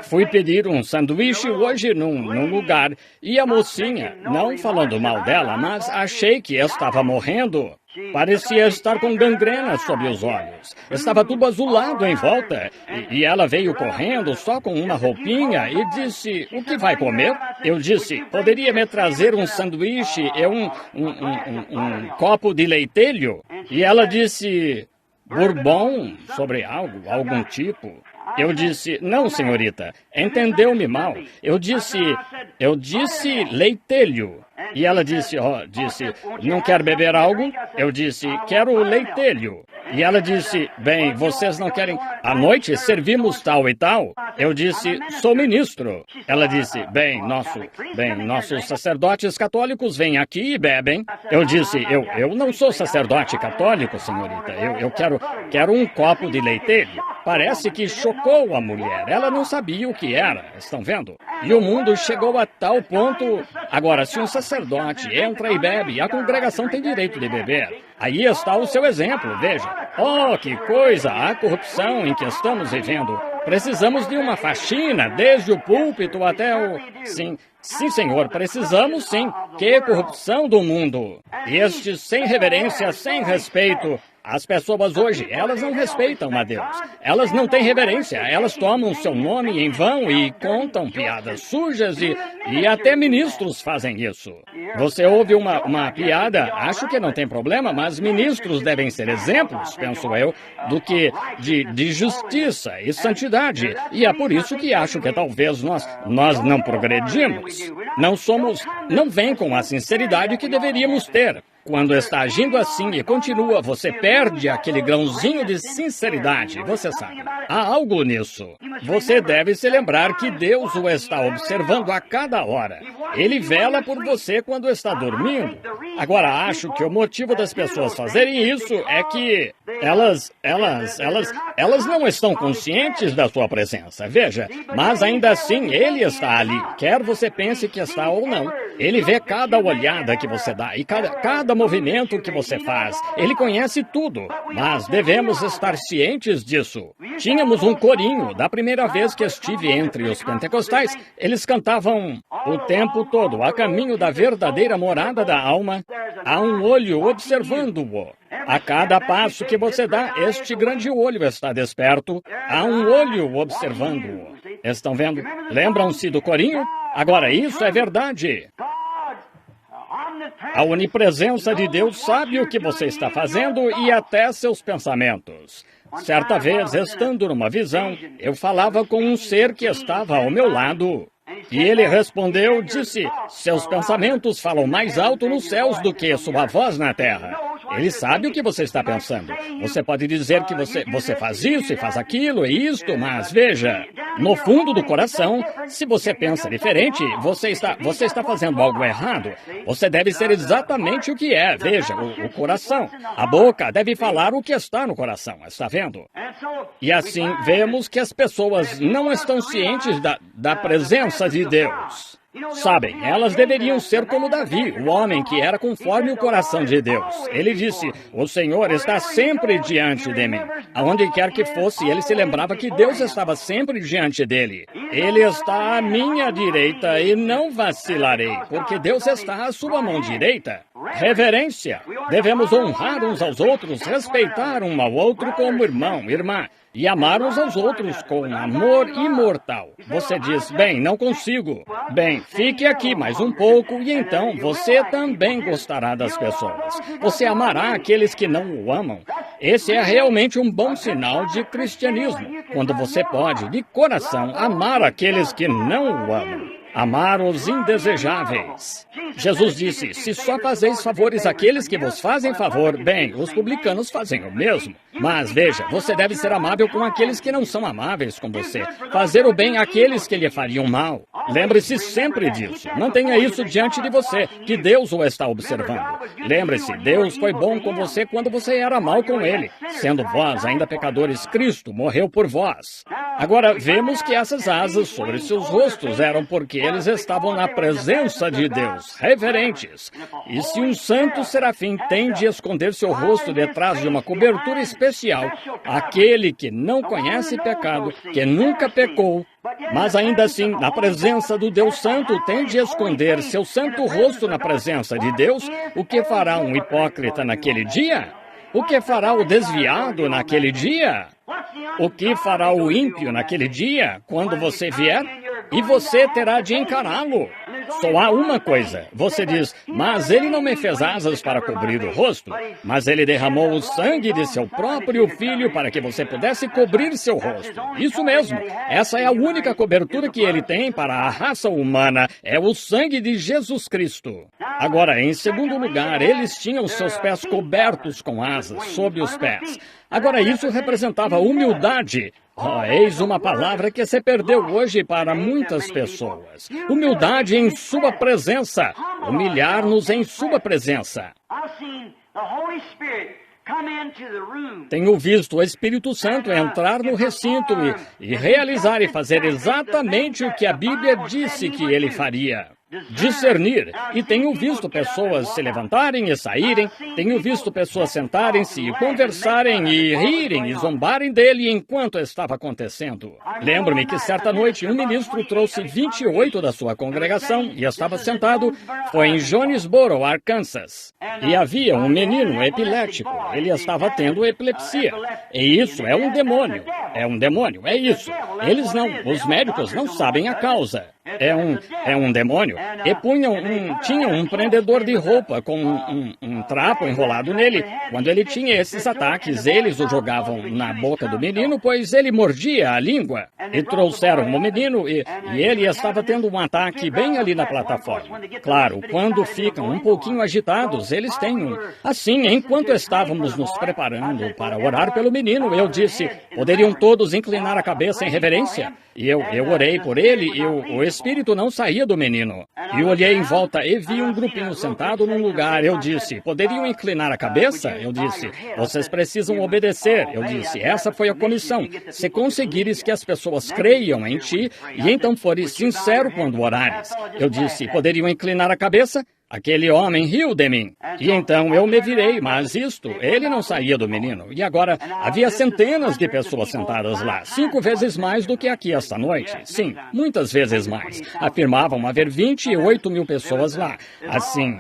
Fui pedir um sanduíche hoje num lugar e a mocinha, não falando mal dela, mas achei que estava morrendo. Parecia estar com gangrena sob os olhos. Estava tudo azulado em volta. E ela veio correndo só com uma roupinha e disse: "O que vai comer?" Eu disse: "Poderia me trazer um sanduíche e um copo de leitelho?" E ela disse: "Bourbon, sobre algum tipo." Eu disse: "Não, senhorita, entendeu-me mal. Eu disse leitelho." E ela disse: "Não quer beber algo?" Eu disse: "Quero leitelho." E ela disse: "Bem, vocês não querem... À noite servimos tal e tal?" Eu disse: "Sou ministro." Ela disse: Bem, nossos sacerdotes católicos vêm aqui e bebem." Eu disse: Eu não sou sacerdote católico, senhorita. Eu quero um copo de leitelho." Parece que chocou a mulher. Ela não sabia o que era, estão vendo? E o mundo chegou a tal ponto... Agora, se um sacerdote entra e bebe, a congregação tem direito de beber. Aí está o seu exemplo, veja. Oh, que coisa! A corrupção em que estamos vivendo. Precisamos de uma faxina, desde o púlpito até o... Sim, senhor, precisamos sim. Que corrupção do mundo! Este sem reverência, sem respeito... As pessoas hoje, elas não respeitam a Deus. Elas não têm reverência. Elas tomam seu nome em vão e contam piadas sujas e até ministros fazem isso. Você ouve uma piada, acho que não tem problema, mas ministros devem ser exemplos, penso eu, do que de justiça e santidade. E é por isso que acho que talvez nós não progredimos. Não vem com a sinceridade que deveríamos ter. Quando está agindo assim e continua, você perde aquele grãozinho de sinceridade, você sabe. Há algo nisso. Você deve se lembrar que Deus o está observando a cada hora. Ele vela por você quando está dormindo. Agora, acho que o motivo das pessoas fazerem isso é que elas não estão conscientes da sua presença, veja. Mas ainda assim, Ele está ali, quer você pense que está ou não. Ele vê cada olhada que você dá e cada movimento que você faz. Ele conhece tudo, mas devemos estar cientes disso. Tínhamos um corinho, da primeira vez que estive entre os pentecostais, eles cantavam o tempo todo, a caminho da verdadeira morada da alma, há um olho observando-o. A cada passo que você dá, este grande olho está desperto, há um olho observando-o. Estão vendo? Lembram-se do corinho? Agora, isso é verdade. A onipresença de Deus sabe o que você está fazendo e até seus pensamentos. Certa vez, estando numa visão, eu falava com um ser que estava ao meu lado. E ele respondeu, disse: "Seus pensamentos falam mais alto nos céus do que sua voz na terra." Ele sabe o que você está pensando. Você pode dizer que você faz isso e faz aquilo e isto, mas veja, no fundo do coração, se você pensa diferente, você está fazendo algo errado. Você deve ser exatamente o que é, veja, o coração. A boca deve falar o que está no coração, está vendo? E assim, vemos que as pessoas não estão cientes da presença de Deus. Sabem, elas deveriam ser como Davi, o homem que era conforme o coração de Deus. Ele disse: "O Senhor está sempre diante de mim." Aonde quer que fosse, ele se lembrava que Deus estava sempre diante dele. Ele está à minha direita e não vacilarei, porque Deus está à sua mão direita. Reverência. Devemos honrar uns aos outros, respeitar um ao outro como irmão, irmã, e amar uns aos outros com amor imortal. Você diz, bem, não consigo. Bem, fique aqui mais um pouco e então você também gostará das pessoas. Você amará aqueles que não o amam. Esse é realmente um bom sinal de cristianismo, quando você pode, de coração, amar aqueles que não o amam. Amar os indesejáveis. Jesus disse, se só fazeis favores àqueles que vos fazem favor, bem, os publicanos fazem o mesmo. Mas veja, você deve ser amável com aqueles que não são amáveis com você. Fazer o bem àqueles que lhe fariam mal. Lembre-se sempre disso. Mantenha isso diante de você, que Deus o está observando. Lembre-se, Deus foi bom com você quando você era mal com Ele. Sendo vós ainda pecadores, Cristo morreu por vós. Agora, vemos que essas asas sobre seus rostos eram porque eles estavam na presença de Deus, reverentes. E se um santo serafim tem de esconder seu rosto detrás de uma cobertura especial, aquele que não conhece pecado, que nunca pecou, mas ainda assim, na presença do Deus Santo, tem de esconder seu santo rosto na presença de Deus, o que fará um hipócrita naquele dia? O que fará o desviado naquele dia? O que fará o ímpio naquele dia, quando você vier? E você terá de encará-lo. Só há uma coisa. Você diz, mas ele não me fez asas para cobrir o rosto, mas ele derramou o sangue de seu próprio filho para que você pudesse cobrir seu rosto. Isso mesmo. Essa é a única cobertura que ele tem para a raça humana. É o sangue de Jesus Cristo. Agora, em segundo lugar, eles tinham seus pés cobertos com asas sob os pés. Agora, isso representava humildade. Oh, eis uma palavra que se perdeu hoje para muitas pessoas. Humildade em sua presença. Humilhar-nos em sua presença. Tenho visto o Espírito Santo entrar no recinto e realizar e fazer exatamente o que a Bíblia disse que ele faria. Discernir. E tenho visto pessoas se levantarem e saírem, tenho visto pessoas sentarem-se e conversarem e rirem e zombarem dele enquanto estava acontecendo. Lembro-me que certa noite um ministro trouxe 28 da sua congregação e estava sentado, foi em Jonesboro, Arkansas. E havia um menino epilético, ele estava tendo epilepsia. E isso é um demônio. É um demônio, é isso. Eles não, os médicos não sabem a causa. É um demônio. E tinham um prendedor de roupa com um trapo enrolado nele. Quando ele tinha esses ataques, eles o jogavam na boca do menino, pois ele mordia a língua. E trouxeram o menino e ele estava tendo um ataque bem ali na plataforma. Claro, quando ficam um pouquinho agitados, eles têm um. Assim, enquanto estávamos nos preparando para orar pelo menino, eu disse, poderiam todos inclinar a cabeça em reverência? E eu orei por ele e o espírito não saía do menino. E olhei em volta e vi um grupinho sentado num lugar. Eu disse, poderiam inclinar a cabeça? Eu disse, vocês precisam obedecer. Eu disse, essa foi a comissão. Se conseguires que as pessoas creiam em ti e então fores sincero quando orares. Eu disse, poderiam inclinar a cabeça? Aquele homem riu de mim. E então eu me virei, mas ele não saía do menino. E agora havia centenas de pessoas sentadas lá, 5 vezes mais do que aqui esta noite. Sim, muitas vezes mais. Afirmavam haver 28 mil pessoas lá. Assim,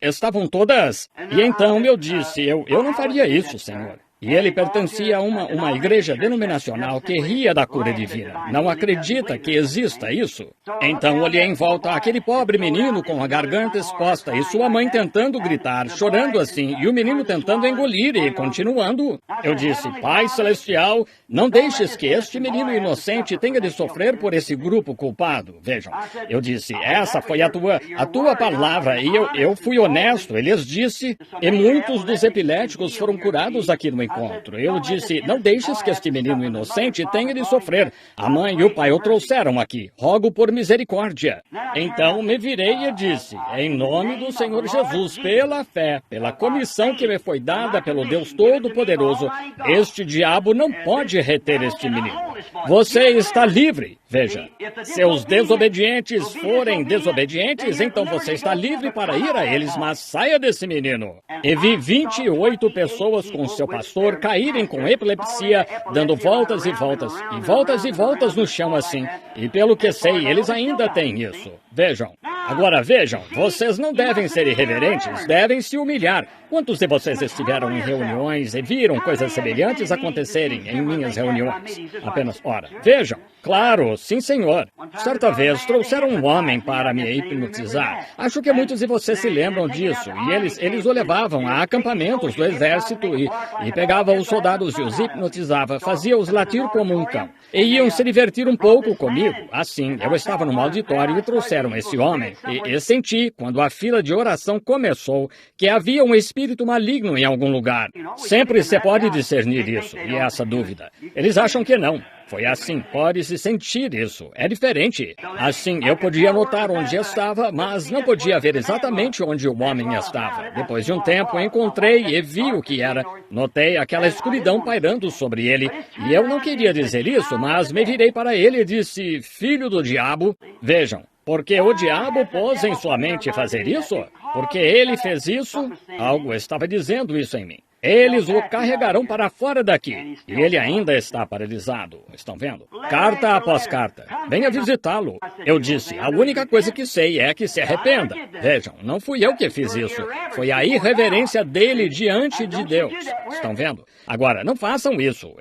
estavam todas. E então eu disse, eu não faria isso, Senhor. E ele pertencia a uma igreja denominacional que ria da cura divina. Não acredita que exista isso? Então olhei em volta aquele pobre menino com a garganta exposta e sua mãe tentando gritar, chorando assim, e o menino tentando engolir e continuando. Eu disse, Pai Celestial, não deixes que este menino inocente tenha de sofrer por esse grupo culpado. Vejam, eu disse, essa foi a tua palavra, e eu fui honesto. Ele lhes disse, e muitos dos epiléticos foram curados aqui no encontro. Eu disse, não deixes que este menino inocente tenha de sofrer. A mãe e o pai o trouxeram aqui. Rogo por misericórdia. Então me virei e disse, em nome do Senhor Jesus, pela fé, pela comissão que me foi dada pelo Deus Todo-Poderoso, este diabo não pode reter este menino. Você está livre. Veja, se os desobedientes forem desobedientes, então você está livre para ir a eles, mas saia desse menino. E vi 28 pessoas com seu pastor caírem com epilepsia, dando voltas e voltas, e voltas e voltas no chão assim. E pelo que sei, eles ainda têm isso. Vejam. Agora vejam, vocês não devem ser irreverentes, devem se humilhar. Quantos de vocês estiveram em reuniões e viram coisas semelhantes acontecerem em minhas reuniões? Apenas, ora, vejam. Claro, sim, senhor. Certa vez trouxeram um homem para me hipnotizar. Acho que muitos de vocês se lembram disso. E eles o levavam a acampamentos do exército e pegavam os soldados e os hipnotizava, fazia-os latir como um cão. E iam se divertir um pouco comigo. Assim, eu estava num auditório e trouxeram esse homem. E senti, quando a fila de oração começou, que havia um espírito maligno em algum lugar. Sempre se pode discernir isso, e essa dúvida. Eles acham que não. Foi assim, pode-se sentir isso. É diferente. Assim, eu podia notar onde estava, mas não podia ver exatamente onde o homem estava. Depois de um tempo, encontrei e vi o que era. Notei aquela escuridão pairando sobre ele. E eu não queria dizer isso, mas me virei para ele e disse, filho do diabo. Vejam, porque o diabo pôs em sua mente fazer isso? Porque ele fez isso? Algo estava dizendo isso em mim. Eles o carregarão para fora daqui. E ele ainda está paralisado. Estão vendo? Carta após carta. Venha visitá-lo. Eu disse, a única coisa que sei é que se arrependa. Vejam, não fui eu que fiz isso. Foi a irreverência dele diante de Deus. Estão vendo? Agora, não façam isso.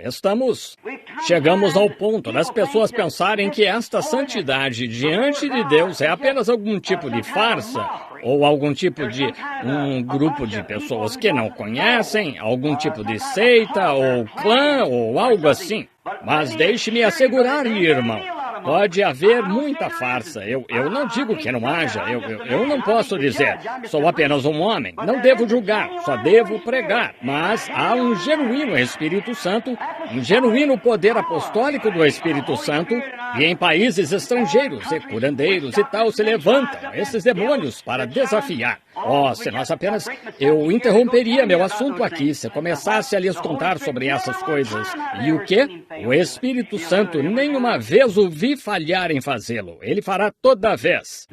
Chegamos ao ponto das pessoas pensarem que esta santidade diante de Deus é apenas algum tipo de farsa, ou algum tipo de um grupo de pessoas que não conhecem, algum tipo de seita, ou clã, ou algo assim. Mas deixe-me assegurar, irmão, pode haver muita farsa. Eu não digo que não haja. Eu não posso dizer. Sou apenas um homem. Não devo julgar. Só devo pregar. Mas há um genuíno Espírito Santo, um genuíno poder apostólico do Espírito Santo, e em países estrangeiros e curandeiros e tal se levantam esses demônios para desafiar. Oh, se nós apenas... Eu interromperia meu assunto aqui se começasse a lhes contar sobre essas coisas. E o quê? O Espírito Santo nenhuma vez o vi falhar em fazê-lo. Ele fará toda vez.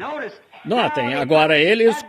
Notem, agora eles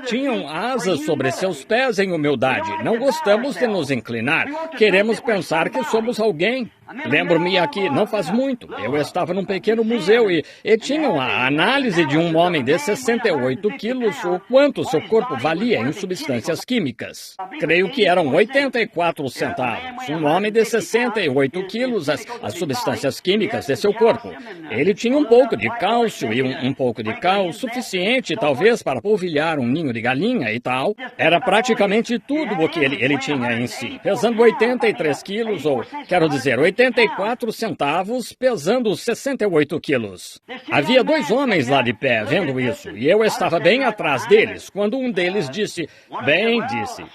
tinham asas sobre seus pés em humildade. Não gostamos de nos inclinar. Queremos pensar que somos alguém. Lembro-me aqui, não faz muito, eu estava num pequeno museu e tinham a análise de um homem de 68 quilos, o quanto seu corpo valia em substâncias químicas. Creio que eram 84 centavos. Um homem de 68 quilos, as substâncias químicas de seu corpo. Ele tinha um pouco de cálcio e um pouco de cal, suficiente talvez para polvilhar um ninho de galinha e tal. Era praticamente tudo o que ele tinha em si, pesando 83 quilos, ou quero dizer, 84 centavos, pesando 68 quilos. Havia dois homens lá de pé vendo isso, e eu estava bem atrás deles, quando um deles disse,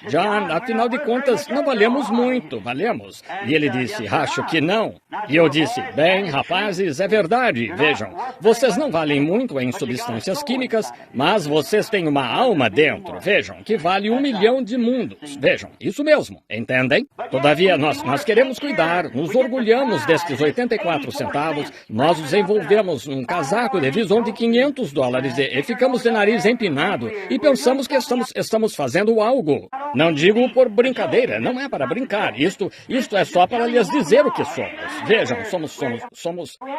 John, afinal de contas, não valemos muito, valemos? E ele disse, acho que não. E eu disse, bem, rapazes, é verdade, vejam, vocês não valem muito em substâncias químicas, mas vocês têm uma alma dentro, vejam, que vale 1 milhão de mundos, vejam, isso mesmo, entendem? Todavia, nós queremos cuidar, nos orgulhamos destes 84 centavos, nós desenvolvemos um casaco de visão de $500 e ficamos de nariz empinado e pensamos que estamos fazendo algo. Não digo por brincadeira, não é para brincar, isto é só para lhes dizer o que somos. Vejam,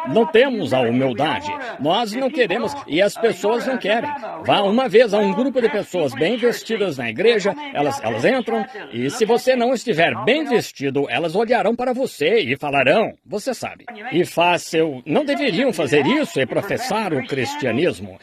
não temos a humildade, nós não queremos e as pessoas não querem. Vá uma vez a um grupo de pessoas bem vestidas na igreja, elas entram e se você não estiver bem vestido, elas olharão para você e falarão, você sabe. E não deveriam fazer isso e professar o cristianismo.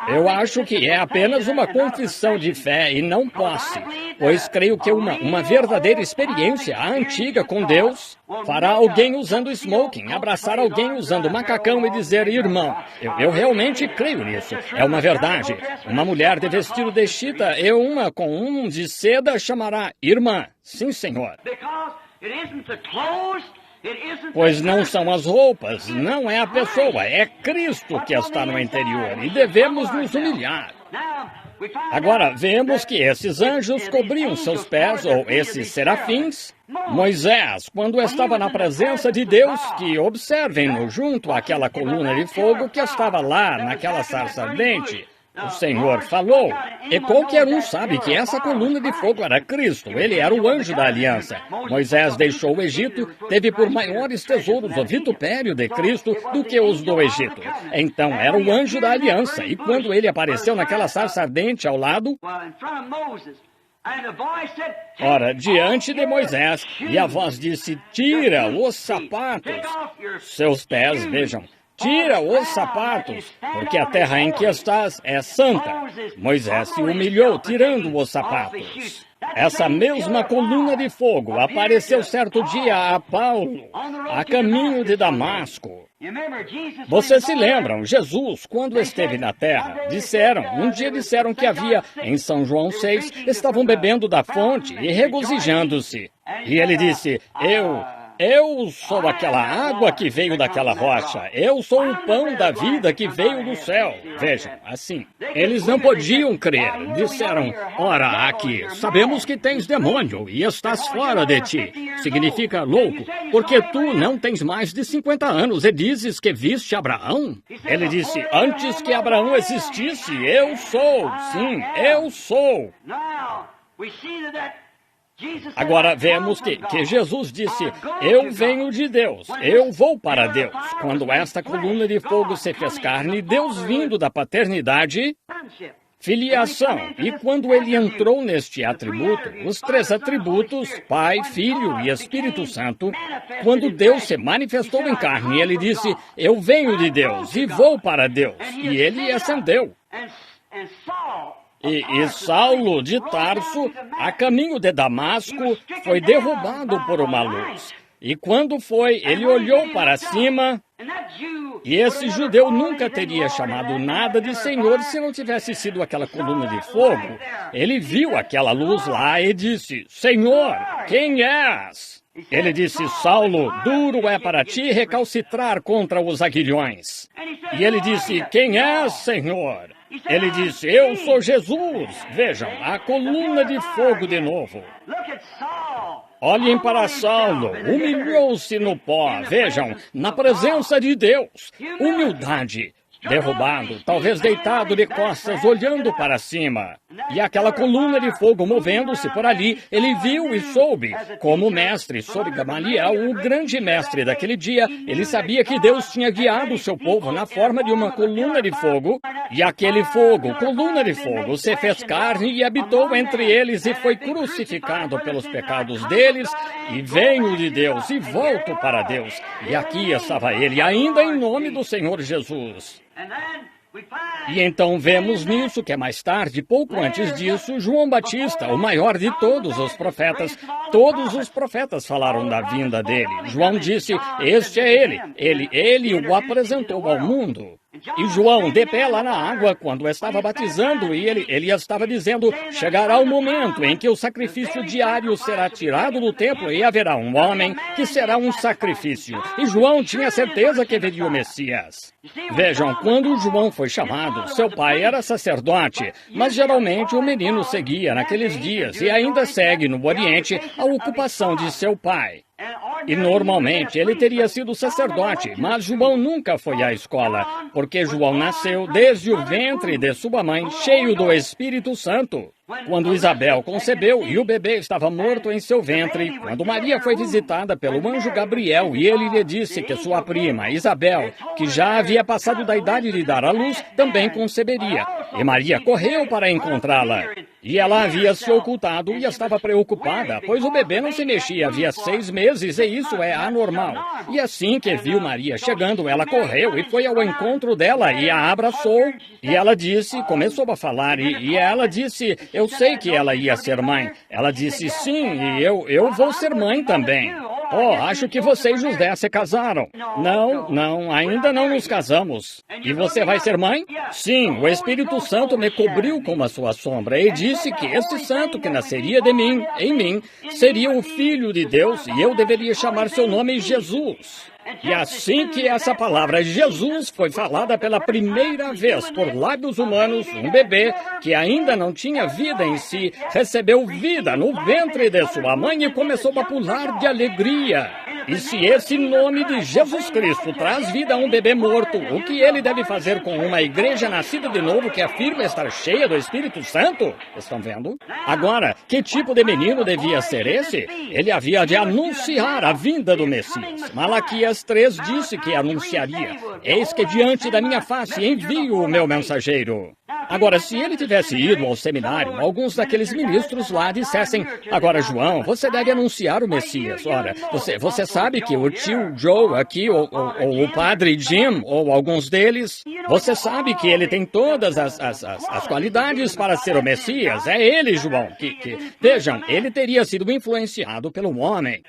Eu acho que é apenas uma confissão de fé e não posse, pois creio que uma verdadeira experiência antiga com Deus fará alguém usando smoking, abraçar alguém usando macacão e dizer, irmão, eu realmente creio nisso. É uma verdade. Uma mulher de vestido de chita e uma com um de seda chamará irmã. Sim, senhor. Pois não são as roupas, não é a pessoa, é Cristo que está no interior e devemos nos humilhar. Agora, vemos que esses anjos cobriam seus pés, ou esses serafins. Moisés, quando estava na presença de Deus, que observem-no junto àquela coluna de fogo que estava lá naquela sarça ardente. O Senhor falou, e qualquer um sabe que essa coluna de fogo era Cristo. Ele era o anjo da aliança. Moisés deixou o Egito, teve por maiores tesouros o vitupério de Cristo do que os do Egito. Então era o anjo da aliança, e quando ele apareceu naquela sarça ardente ao lado, ora, diante de Moisés, e a voz disse, tira os sapatos. Seus pés, vejam, tira os sapatos, porque a terra em que estás é santa. Moisés se humilhou, tirando os sapatos. Essa mesma coluna de fogo apareceu certo dia a Paulo, a caminho de Damasco. Vocês se lembram, Jesus, quando esteve na terra, um dia disseram que havia, em São João 6, estavam bebendo da fonte e regozijando-se. E ele disse, eu sou aquela água que veio daquela rocha. Eu sou o pão da vida que veio do céu. Vejam, assim. Eles não podiam crer. Disseram, ora, aqui, sabemos que tens demônio e estás fora de ti. Significa louco, porque tu não tens mais de 50 anos e dizes que viste Abraão? Ele disse, antes que Abraão existisse, eu sou. Sim, eu sou. Agora vemos que Jesus disse, eu venho de Deus, eu vou para Deus. Quando esta coluna de fogo se fez carne, Deus vindo da paternidade, filiação. E quando ele entrou neste atributo, os três atributos, Pai, Filho e Espírito Santo, quando Deus se manifestou em carne, ele disse, eu venho de Deus e vou para Deus. E ele ascendeu. E Saulo de Tarso, a caminho de Damasco, foi derrubado por uma luz. E quando foi, ele olhou para cima, e esse judeu nunca teria chamado nada de Senhor se não tivesse sido aquela coluna de fogo. Ele viu aquela luz lá e disse, Senhor, quem és? Ele disse, Saulo, duro é para ti recalcitrar contra os aguilhões. E ele disse, quem és, Senhor? Ele disse, eu sou Jesus. Vejam, a coluna de fogo de novo. Olhem para Saulo, humilhou-se no pó, vejam, na presença de Deus. Humildade. Derrubado, talvez deitado de costas, olhando para cima. E aquela coluna de fogo movendo-se por ali, ele viu e soube. Como mestre sobre Gamaliel, o grande mestre daquele dia, ele sabia que Deus tinha guiado o seu povo na forma de uma coluna de fogo. E aquele fogo, coluna de fogo, se fez carne e habitou entre eles e foi crucificado pelos pecados deles. E venho de Deus e volto para Deus. E aqui estava ele, ainda em nome do Senhor Jesus. E então vemos nisso que mais tarde, pouco antes disso, João Batista, o maior de todos os profetas falaram da vinda dele. João disse, este é ele o apresentou ao mundo. E João, de pé lá na água, quando estava batizando, e ele estava dizendo, chegará o momento em que o sacrifício diário será tirado do templo e haverá um homem que será um sacrifício. E João tinha certeza que veria o Messias. Vejam, quando João foi chamado, seu pai era sacerdote, mas geralmente o menino seguia naqueles dias e ainda segue no Oriente a ocupação de seu pai. E normalmente ele teria sido sacerdote, mas João nunca foi à escola, porque João nasceu desde o ventre de sua mãe, cheio do Espírito Santo. Quando Isabel concebeu e o bebê estava morto em seu ventre, quando Maria foi visitada pelo anjo Gabriel e ele lhe disse que sua prima, Isabel, que já havia passado da idade de dar à luz, também conceberia. E Maria correu para encontrá-la. E ela havia se ocultado e estava preocupada, pois o bebê não se mexia havia 6 meses e isso é anormal. E assim que viu Maria chegando, ela correu e foi ao encontro dela e a abraçou. E ela disse, começou a falar, e ela disse, eu sei que ela ia ser mãe. Ela disse, sim, e eu vou ser mãe também. Oh, acho que você e José se casaram. Não, ainda não nos casamos. E você vai ser mãe? Sim, o Espírito Santo me cobriu com a sua sombra e disse que este santo que nasceria de mim, em mim, seria o Filho de Deus e eu deveria chamar seu nome Jesus. E assim que essa palavra Jesus foi falada pela primeira vez por lábios humanos, um bebê que ainda não tinha vida em si, recebeu vida no ventre de sua mãe e começou a pular de alegria. E se esse nome de Jesus Cristo traz vida a um bebê morto, o que ele deve fazer com uma igreja nascida de novo que afirma estar cheia do Espírito Santo? Estão vendo? Agora, que tipo de menino devia ser esse? Ele havia de anunciar a vinda do Messias. Malaquias 3 disse que anunciaria: eis que diante da minha face envio o meu mensageiro. Agora, se ele tivesse ido ao seminário, alguns daqueles ministros lá dissessem: agora, João, você deve anunciar o Messias. Ora, você sabe que o tio Joe aqui, ou o padre Jim, ou alguns deles, você sabe que ele tem todas as qualidades para ser o Messias. É ele, João, vejam, ele teria sido influenciado pelo homem.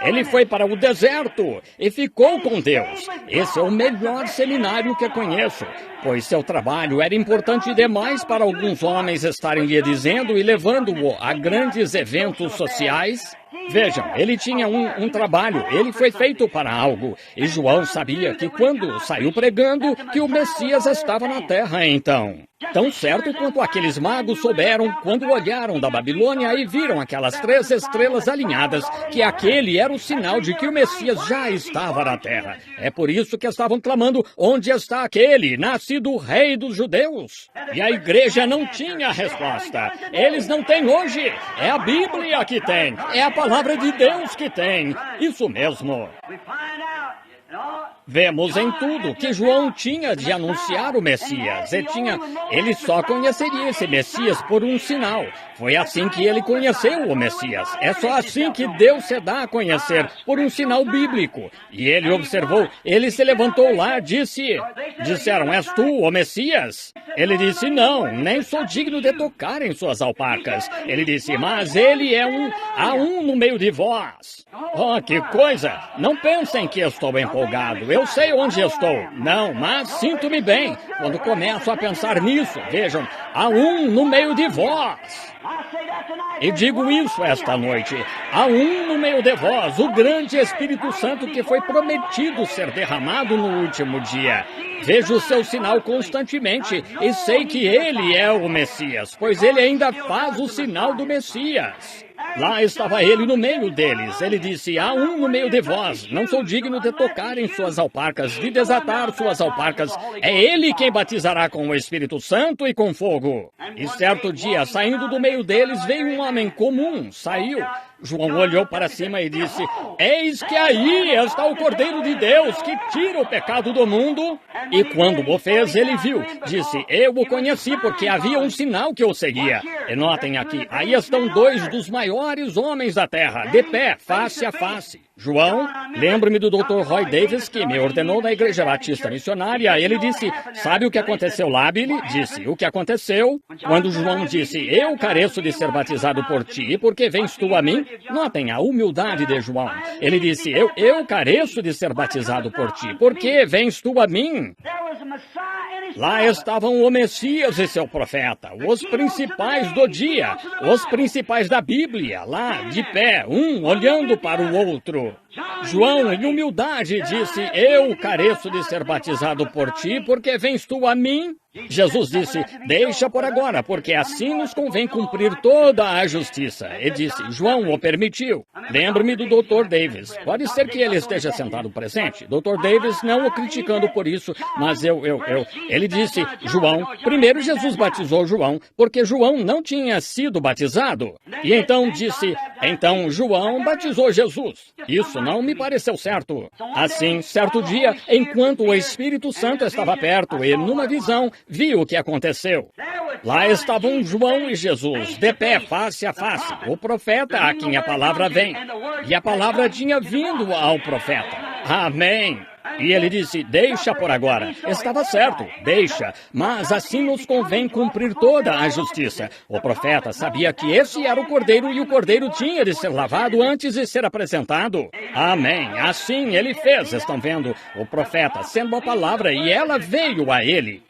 Ele foi para o deserto e ficou com Deus. Esse é o melhor seminário que conheço, pois seu trabalho era importante demais para alguns homens estarem lhe dizendo e levando-o a grandes eventos sociais. Vejam, ele tinha um trabalho, ele foi feito para algo. E João sabia que quando saiu pregando, que o Messias estava na terra então. Tão certo quanto aqueles magos souberam quando olharam da Babilônia e viram aquelas 3 estrelas alinhadas, que aquele era o sinal de que o Messias já estava na terra. É por isso que estavam clamando: onde está aquele, nascido rei dos judeus? E a igreja não tinha resposta. Eles não têm hoje. É a Bíblia que tem. É a palavra de Deus que tem. Isso mesmo. Vemos em tudo que João tinha de anunciar o Messias. Ele só conheceria esse Messias por um sinal. Foi assim que ele conheceu o Messias. É só assim que Deus se dá a conhecer, por um sinal bíblico. E ele observou, ele se levantou lá, disseram: és tu o Messias? Ele disse: não, nem sou digno de tocar em suas alparcas. Ele disse: mas ele há um no meio de vós. Oh, que coisa! Não pensem que estou empolgado. Eu sei onde estou. Não, mas sinto-me bem quando começo a pensar nisso. Vejam, há um no meio de vós. E digo isso esta noite: há um no meio de vós, o grande Espírito Santo que foi prometido ser derramado no último dia. Vejo o seu sinal constantemente e sei que ele é o Messias, pois ele ainda faz o sinal do Messias. Lá estava ele no meio deles. Ele disse: há um no meio de vós. Não sou digno de tocar em suas alparcas, de desatar suas alparcas. É ele quem batizará com o Espírito Santo e com fogo. E certo dia, saindo do meio deles, veio um homem comum. Saiu. João olhou para cima e disse: eis que aí está o Cordeiro de Deus que tira o pecado do mundo. E quando o fez, ele viu. Disse: eu o conheci porque havia um sinal que eu seguia. E notem aqui, aí estão 2 dos maiores homens da terra, de pé, face a face. João, lembro-me do Dr. Roy Davis, que me ordenou na Igreja Batista Missionária. Ele disse: sabe o que aconteceu lá, Billy? Disse: o que aconteceu? Quando João disse: eu careço de ser batizado por ti, porque vens tu a mim? Notem a humildade de João. Ele disse: eu careço de ser batizado por ti, porque vens tu a mim? Lá estavam o Messias e seu profeta, os principais do dia, os principais da Bíblia, lá de pé, um olhando para o outro. João, em humildade, disse: eu careço de ser batizado por ti, porque vens tu a mim? Jesus disse: deixa por agora, porque assim nos convém cumprir toda a justiça. E disse: João o permitiu. Lembro-me do Dr. Davis. Pode ser que ele esteja sentado presente. Dr. Davis não o criticando por isso, mas ele disse: João, primeiro Jesus batizou João, porque João não tinha sido batizado. E então disse: então João batizou Jesus. Isso não me pareceu certo. Assim, certo dia, enquanto o Espírito Santo estava perto e numa visão, viu o que aconteceu. Lá estavam João e Jesus, de pé, face a face, o profeta a quem a palavra vem. E a palavra tinha vindo ao profeta. Amém. E ele disse: deixa por agora. Estava certo, deixa. Mas assim nos convém cumprir toda a justiça. O profeta sabia que esse era o cordeiro e o cordeiro tinha de ser lavado antes de ser apresentado. Amém. Assim ele fez. Estão vendo? O profeta sendo a palavra e ela veio a ele.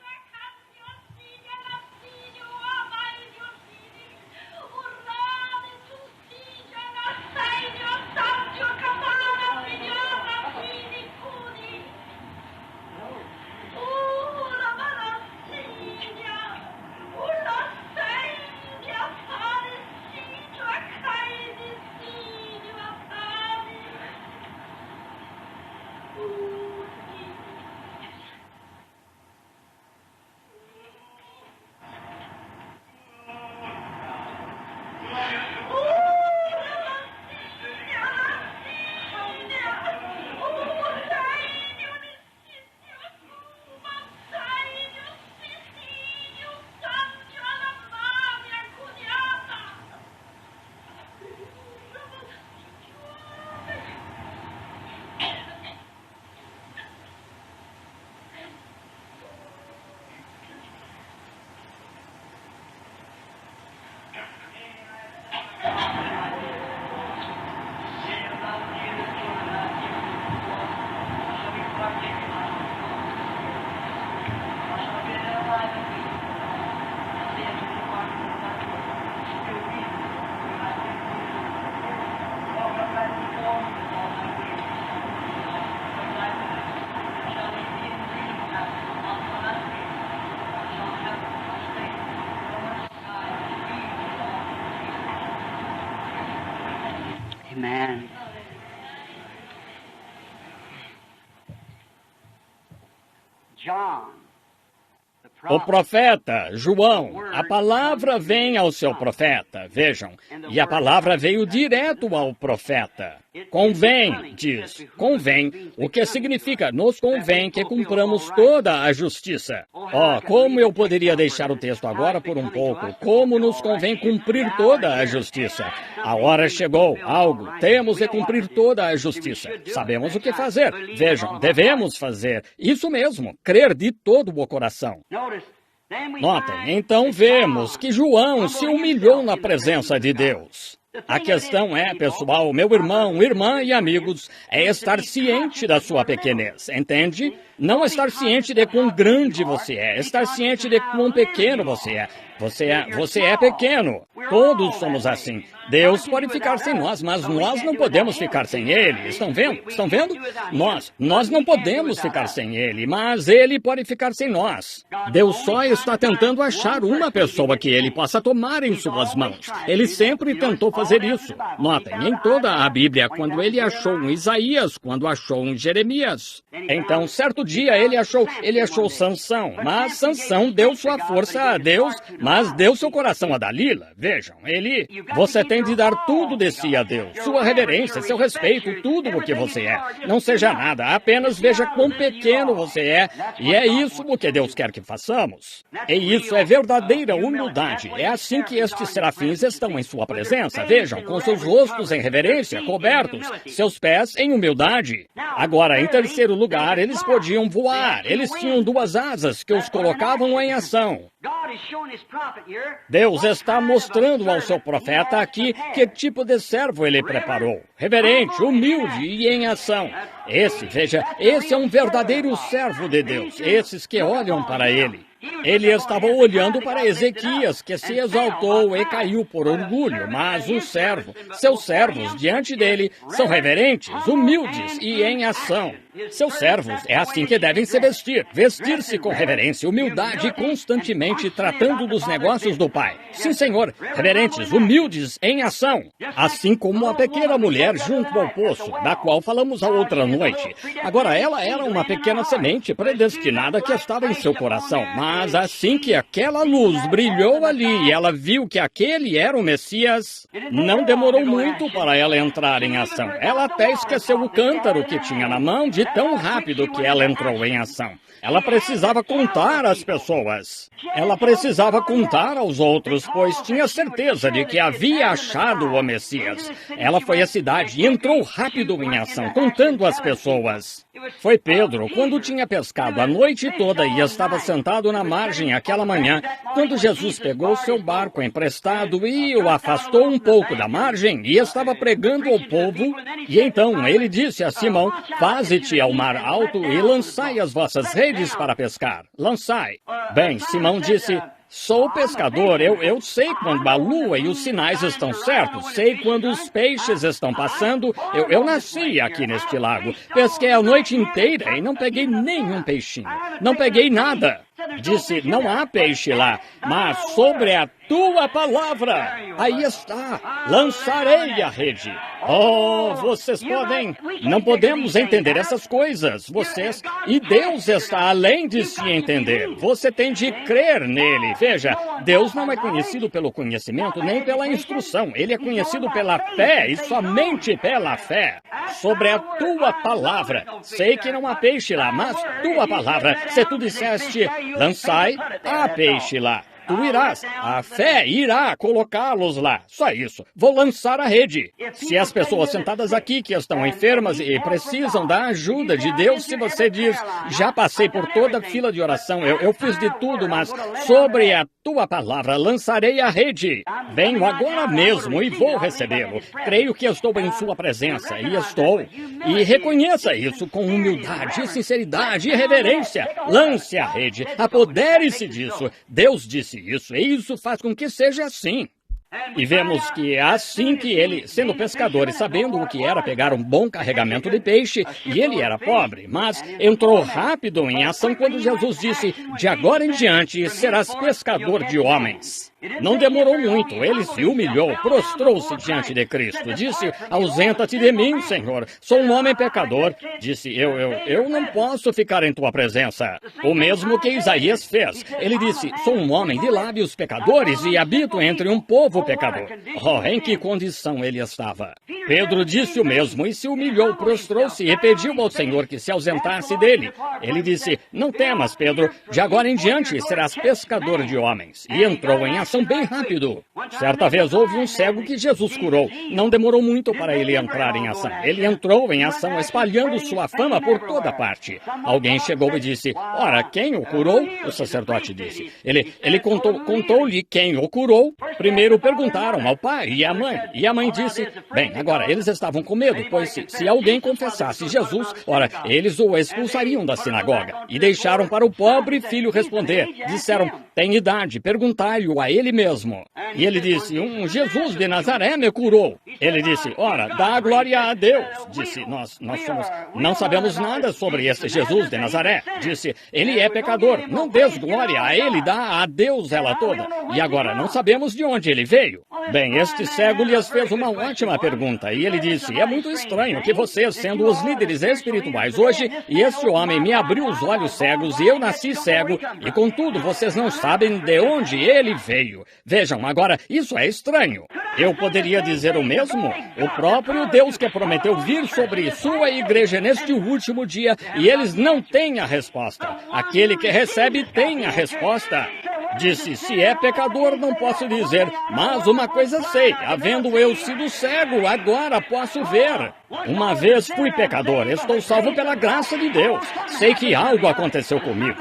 Amen. John, the O prophet, profeta, João, a palavra vem ao seu profeta, vejam, e a palavra veio direto ao profeta. Convém, diz, convém, o que significa, nos convém que cumpramos toda a justiça. Oh, como eu poderia deixar o texto agora por um pouco, como nos convém cumprir toda a justiça. A hora chegou, algo, temos de cumprir toda a justiça. Sabemos o que fazer, vejam, devemos fazer, isso mesmo, crer de todo o coração. Notem, então vemos que João se humilhou na presença de Deus. A questão é, pessoal, meu irmão, irmã e amigos, é estar ciente da sua pequenez, entende? Não estar ciente de quão grande você é, estar ciente de quão pequeno você é. Você é pequeno. Todos somos assim. Deus pode ficar sem nós, mas nós não podemos ficar sem Ele. Estão vendo? Estão vendo? Nós não podemos ficar sem Ele, mas Ele pode ficar sem nós. Deus só está tentando achar uma pessoa que Ele possa tomar em suas mãos. Ele sempre tentou fazer isso. Notem, em toda a Bíblia, quando Ele achou em Isaías, quando achou em Jeremias. Então, certo dia, Ele achou Sansão, mas Sansão deu sua força a Deus, mas deu seu coração a Dalila. Vejam, você tem de dar tudo de si a Deus. Sua reverência, seu respeito, tudo o que você é. Não seja nada, apenas veja quão pequeno você é. E é isso o que Deus quer que façamos. E isso é verdadeira humildade. É assim que estes serafins estão em sua presença. Vejam, com seus rostos em reverência, cobertos, seus pés em humildade. Agora, em terceiro lugar, eles podiam voar. Eles tinham duas asas que os colocavam em ação. Deus está mostrando ao seu profeta aqui que tipo de servo ele preparou. Reverente, humilde e em ação. Esse é um verdadeiro servo de Deus. Esses que olham para ele. Ele estava olhando para Ezequias, que se exaltou e caiu por orgulho, mas o servo, seus servos diante dele, são reverentes, humildes e em ação. Seus servos é assim que devem se vestir, vestir-se com reverência, humildade e constantemente tratando dos negócios do Pai. Sim, Senhor, reverentes, humildes, em ação. Assim como a pequena mulher junto ao poço, da qual falamos a outra noite. Agora, ela era uma pequena semente predestinada que estava em seu coração, mas assim que aquela luz brilhou ali e ela viu que aquele era o Messias, não demorou muito para ela entrar em ação. Ela até esqueceu o cântaro que tinha na mão de tão rápido que ela entrou em ação. Ela precisava contar às pessoas. Ela precisava contar aos outros, pois tinha certeza de que havia achado o Messias. Ela foi à cidade e entrou rápido em ação, contando às pessoas. Foi Pedro, quando tinha pescado a noite toda e estava sentado na margem aquela manhã, quando Jesus pegou seu barco emprestado e o afastou um pouco da margem e estava pregando ao povo. E então ele disse a Simão, faze-te ao mar alto e lançai as vossas redes para pescar. Lançai. Bem, Simão disse, sou pescador, eu sei quando a lua e os sinais estão certos, sei quando os peixes estão passando, eu nasci aqui neste lago, pesquei a noite inteira e não peguei nenhum peixinho, não peguei nada. Disse, não há peixe lá, mas sobre a tua palavra. Aí está, lançarei a rede. Oh, vocês podem... Não podemos entender essas coisas, vocês... E Deus está além de se entender. Você tem de crer nele. Veja, Deus não é conhecido pelo conhecimento nem pela instrução. Ele é conhecido pela fé e somente pela fé. Sobre a tua palavra. Sei que não há peixe lá, mas tua palavra. Se tu disseste, lançai, há peixe lá. Tu irás, a fé irá colocá-los lá. Só isso. Vou lançar a rede. Se as pessoas sentadas aqui que estão enfermas e precisam da ajuda de Deus, se você diz, já passei por toda a fila de oração, eu fiz de tudo, mas sobre a tua palavra lançarei a rede. Venho agora mesmo e vou recebê-lo. Creio que estou em sua presença, e estou. E reconheça isso com humildade, sinceridade e reverência. Lance a rede, apodere-se disso. Deus disse isso, e isso faz com que seja assim. E vemos que é assim que ele, sendo pescador e sabendo o que era pegar um bom carregamento de peixe, e ele era pobre, mas entrou rápido em ação quando Jesus disse, de agora em diante serás pescador de homens. Não demorou muito, ele se humilhou, prostrou-se diante de Cristo, disse, ausenta-te de mim, Senhor, sou um homem pecador. Disse, eu não posso ficar em tua presença. O mesmo que Isaías fez. Ele disse, sou um homem de lábios pecadores e habito entre um povo pecador. Oh, em que condição ele estava? Pedro disse o mesmo e se humilhou, prostrou-se e pediu ao Senhor que se ausentasse dele. Ele disse, não temas, Pedro, de agora em diante serás pescador de homens. E entrou em ação bem rápido. Certa vez houve um cego que Jesus curou. Não demorou muito para ele entrar em ação. Ele entrou em ação espalhando sua fama por toda parte. Alguém chegou e disse, ora, quem o curou? O sacerdote disse. Ele contou-lhe quem o curou. Primeiro perguntaram ao pai e à mãe. E a mãe disse, bem, agora eles estavam com medo, pois se alguém confessasse Jesus, ora, eles o expulsariam da sinagoga. E deixaram para o pobre filho responder. Disseram, tem idade, perguntai-o a ele mesmo. E ele disse, Jesus de Nazaré me curou. Ele disse, ora, dá glória a Deus. Disse, nós não sabemos nada sobre esse Jesus de Nazaré. Disse, ele é pecador, não dês glória a ele, dá a Deus ela toda. E agora, não sabemos de onde ele veio. Bem, este cego lhes fez uma ótima pergunta, e ele disse, é muito estranho que vocês, sendo os líderes espirituais hoje, e este homem me abriu os olhos cegos, e eu nasci cego, e contudo, vocês não sabem de onde ele veio. Vejam, agora, isso é estranho. Eu poderia dizer o mesmo? O próprio Deus que prometeu vir sobre sua igreja neste último dia, e eles não têm a resposta. Aquele que recebe tem a resposta. Disse, se é pecador, não posso dizer, mas uma coisa sei, havendo eu sido cego, agora posso ver. Uma vez fui pecador, estou salvo pela graça de Deus. Sei que algo aconteceu comigo.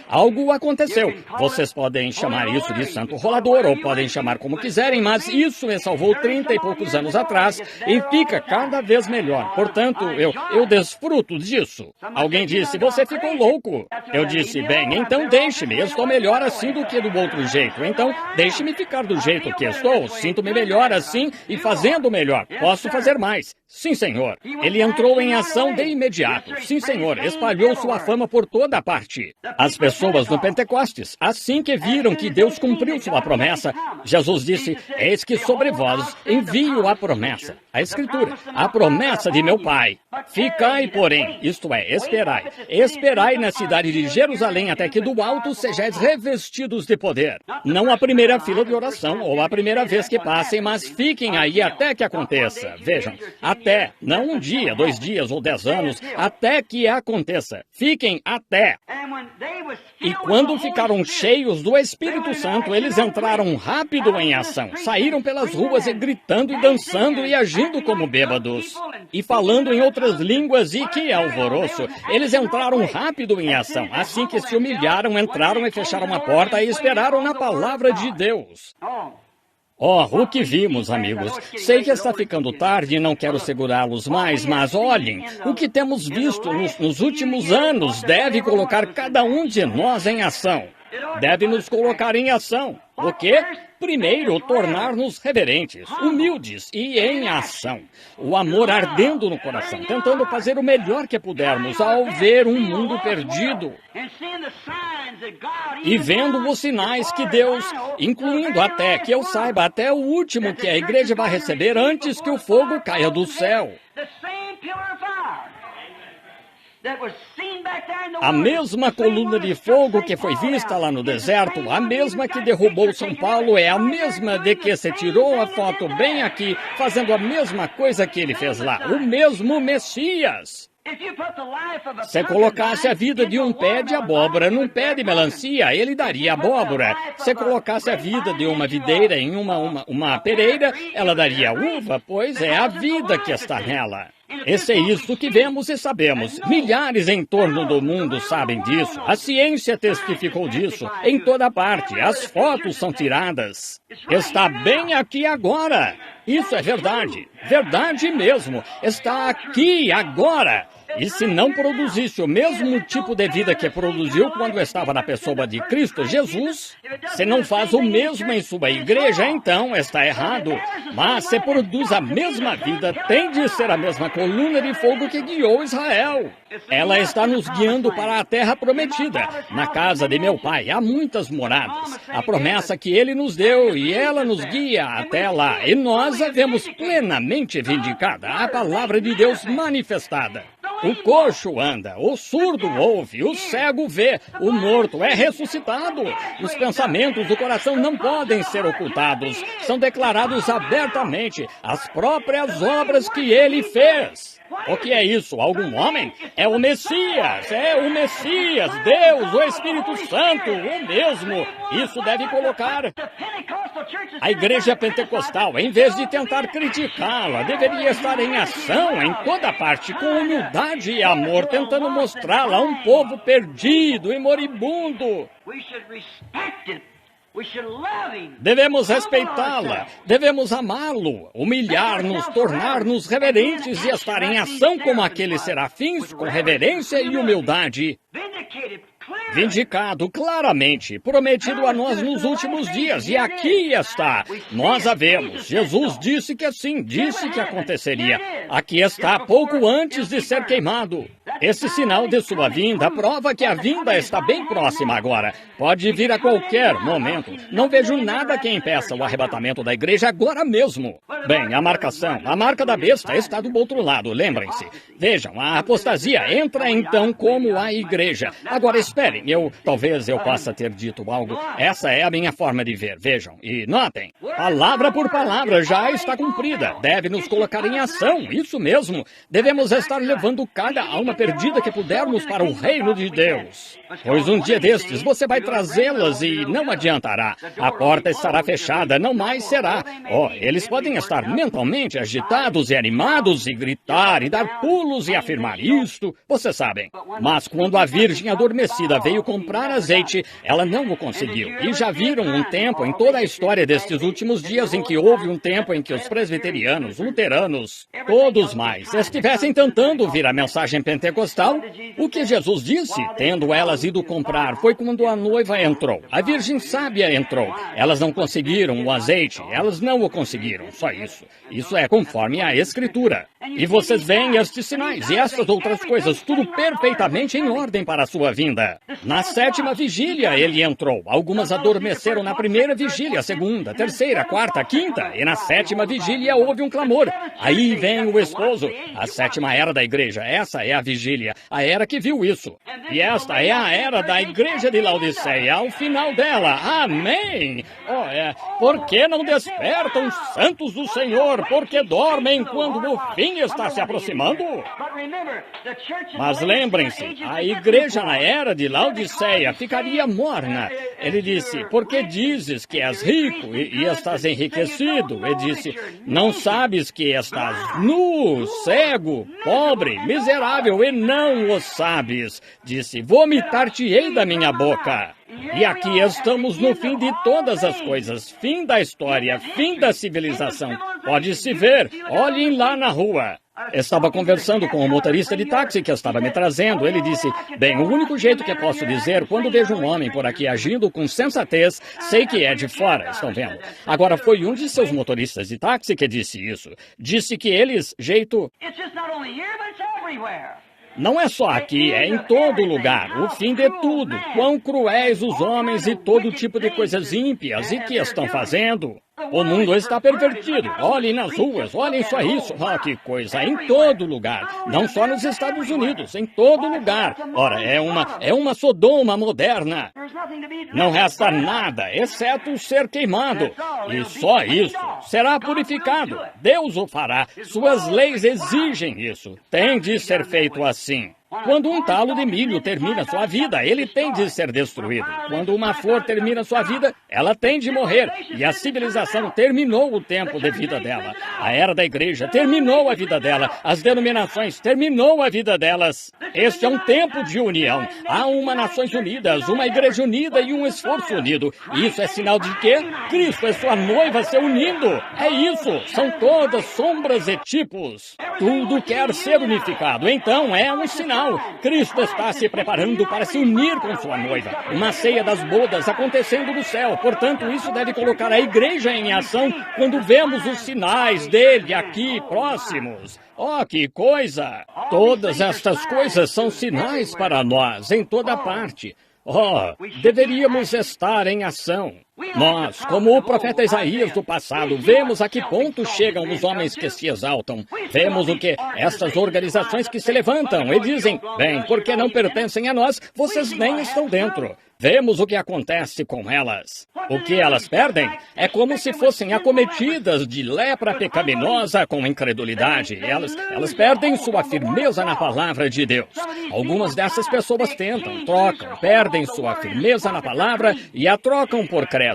Algo aconteceu. Vocês podem chamar isso de santo rolador, ou podem chamar como quiserem, mas isso me salvou 30 e poucos anos atrás e fica cada vez melhor. Portanto, eu desfruto disso. Alguém disse, você ficou louco. Eu disse, bem, então deixe-me, estou melhor assim do que do outro jeito. Então, deixe-me ficar do jeito que estou. Sinto-me melhor assim e fazendo melhor. Posso fazer mais. Sim, Senhor. Ele entrou em ação de imediato. Sim, Senhor. Espalhou sua fama por toda a parte. As pessoas no Pentecostes, assim que viram que Deus cumpriu sua promessa, Jesus disse, eis que sobre vós envio a promessa. A Escritura, a promessa de meu Pai. Ficai, porém, isto é, esperai. Esperai na cidade de Jerusalém até que do alto sejais revestidos de poder. Não a primeira fila de oração ou a primeira vez que passem, mas fiquem aí até que aconteça. Vejam, até, não um dia, 2 dias ou 10 anos, até que aconteça. Fiquem até. E quando ficaram cheios do Espírito Santo, eles entraram rápido em ação. Saíram pelas ruas e gritando e dançando e agindo como bêbados. E falando em outras línguas e que alvoroço. Eles entraram rápido em ação. Assim que se humilharam, entraram e fecharam a porta e esperaram na palavra de Deus. Oh, o que vimos, amigos. Sei que está ficando tarde e não quero segurá-los mais, mas olhem, o que temos visto nos últimos anos deve colocar cada um de nós em ação. Deve nos colocar em ação. O quê? Primeiro, tornar-nos reverentes, humildes e em ação. O amor ardendo no coração, tentando fazer o melhor que pudermos ao ver um mundo perdido. E vendo os sinais que Deus, incluindo até, que eu saiba, até o último que a igreja vai receber antes que o fogo caia do céu. A mesma coluna de fogo que foi vista lá no deserto, a mesma que derrubou São Paulo, é a mesma de que se tirou a foto bem aqui, fazendo a mesma coisa que ele fez lá, o mesmo Messias. Se colocasse a vida de um pé de abóbora num pé de melancia, ele daria abóbora. Se colocasse a vida de uma videira em uma pereira, ela daria uva, pois é a vida que está nela. Esse é isso que vemos e sabemos. Milhares em torno do mundo sabem disso. A ciência testificou disso. Em toda parte, as fotos são tiradas. Está bem aqui agora. Isso é verdade. Verdade mesmo. Está aqui agora. E se não produzisse o mesmo tipo de vida que produziu quando estava na pessoa de Cristo Jesus, se não faz o mesmo em sua igreja, então está errado. Mas se produz a mesma vida, tem de ser a mesma coluna de fogo que guiou Israel. Ela está nos guiando para a terra prometida. Na casa de meu pai há muitas moradas. A promessa que ele nos deu e ela nos guia até lá. E nós a vemos plenamente vindicada, a palavra de Deus manifestada. O coxo anda, o surdo ouve, o cego vê, o morto é ressuscitado. Os pensamentos do coração não podem ser ocultados, são declarados abertamente, as próprias obras que ele fez. O que é isso? Algum homem? É o Messias, Deus, o Espírito Santo, o mesmo. Isso deve colocar. A igreja pentecostal, em vez de tentar criticá-la, deveria estar em ação em toda parte, com humildade e amor, tentando mostrá-la a um povo perdido e moribundo. Devemos respeitá-la, devemos amá-lo, humilhar-nos, tornar-nos reverentes e estar em ação como aqueles serafins, com reverência e humildade. Vindicado claramente, prometido a nós nos últimos dias, e aqui está. Nós a vemos. Jesus disse que assim, disse que aconteceria. Aqui está, pouco antes de ser queimado. Esse sinal de sua vinda prova que a vinda está bem próxima agora. Pode vir a qualquer momento. Não vejo nada que impeça o arrebatamento da igreja agora mesmo. Bem, a marcação, a marca da besta está do outro lado, lembrem-se. Vejam, a apostasia entra então como a igreja. Agora esperem, talvez eu possa ter dito algo. Essa é a minha forma de ver, vejam. E notem, palavra por palavra já está cumprida. Deve nos colocar em ação, isso mesmo. Devemos estar levando cada alma perdida que pudermos para o reino de Deus. Pois um dia destes você vai trazê-las e não adiantará. A porta estará fechada, não mais será. Eles podem estar mentalmente agitados e animados e gritar e dar pulos e afirmar isto, vocês sabem. Mas quando a virgem adormecida veio comprar azeite, ela não o conseguiu. E já viram um tempo em toda a história destes últimos dias em que houve um tempo em que os presbiterianos, luteranos, todos mais, estivessem tentando ouvir a mensagem pentecostal. O que Jesus disse, tendo elas ido comprar, foi quando a noiva entrou. A virgem sábia entrou. Elas não conseguiram o azeite, elas não o conseguiram, só isso. Isso é conforme a Escritura. E vocês veem estes sinais e estas outras coisas, tudo perfeitamente em ordem para a sua vinda. Na 7ª vigília ele entrou. Algumas adormeceram na primeira vigília, segunda, terceira, quarta, quinta. E na 7ª vigília houve um clamor. Aí vem o esposo. A 7ª era da igreja. Essa é a vigília. A era que viu isso. E esta é a era da igreja de Laodiceia. Ao final dela. Amém. Por que não despertam os santos do Senhor? Porque dormem quando o fim está se aproximando. Mas lembrem-se, a igreja na era de Laodiceia ficaria morna. Ele disse, porque dizes que és rico e estás enriquecido? Ele disse, não sabes que estás nu, cego, pobre, miserável e não o sabes. Disse, vomitar-te-ei da minha boca. E aqui estamos no fim de todas as coisas, fim da história, fim da civilização. Pode-se ver, olhem lá na rua. Estava conversando com o motorista de táxi que estava me trazendo. Ele disse, bem, o único jeito que posso dizer, quando vejo um homem por aqui agindo com sensatez, sei que é de fora, estão vendo? Agora, foi um de seus motoristas de táxi que disse isso. Disse que eles, jeito... Não é só aqui, é em todo lugar. O fim de tudo. Quão cruéis os homens e todo tipo de coisas ímpias e que estão fazendo. O mundo está pervertido. Olhem nas ruas, olhem só isso. Ah, que coisa, em todo lugar. Não só nos Estados Unidos, em todo lugar. Ora, é uma Sodoma moderna. Não resta nada, exceto ser queimado. E só isso. Será purificado. Deus o fará. Suas leis exigem isso. Tem de ser feito assim. Quando um talo de milho termina sua vida, ele tem de ser destruído. Quando uma flor termina sua vida, ela tem de morrer. E a civilização terminou o tempo de vida dela. A era da igreja terminou a vida dela. As denominações terminou a vida delas. Este é um tempo de união. Há uma Nações Unidas, uma igreja unida e um esforço unido. Isso é sinal de que Cristo é sua noiva se unindo. É isso. São todas sombras e tipos. Tudo quer ser unificado. Então é um sinal. Cristo está se preparando para se unir com sua noiva. Uma ceia das bodas acontecendo no céu. Portanto, isso deve colocar a igreja em ação quando vemos os sinais dele aqui próximos. Oh, que coisa! Todas estas coisas são sinais para nós, em toda parte. Oh, deveríamos estar em ação. Nós, como o profeta Isaías do passado, vemos a que ponto chegam os homens que se exaltam. Vemos o que estas organizações que se levantam e dizem, bem, porque não pertencem a nós, vocês nem estão dentro. Vemos o que acontece com elas. O que elas perdem é como se fossem acometidas de lepra pecaminosa com incredulidade. Elas perdem sua firmeza na palavra de Deus. Algumas dessas pessoas tentam, trocam, perdem sua firmeza na palavra e a trocam por credos.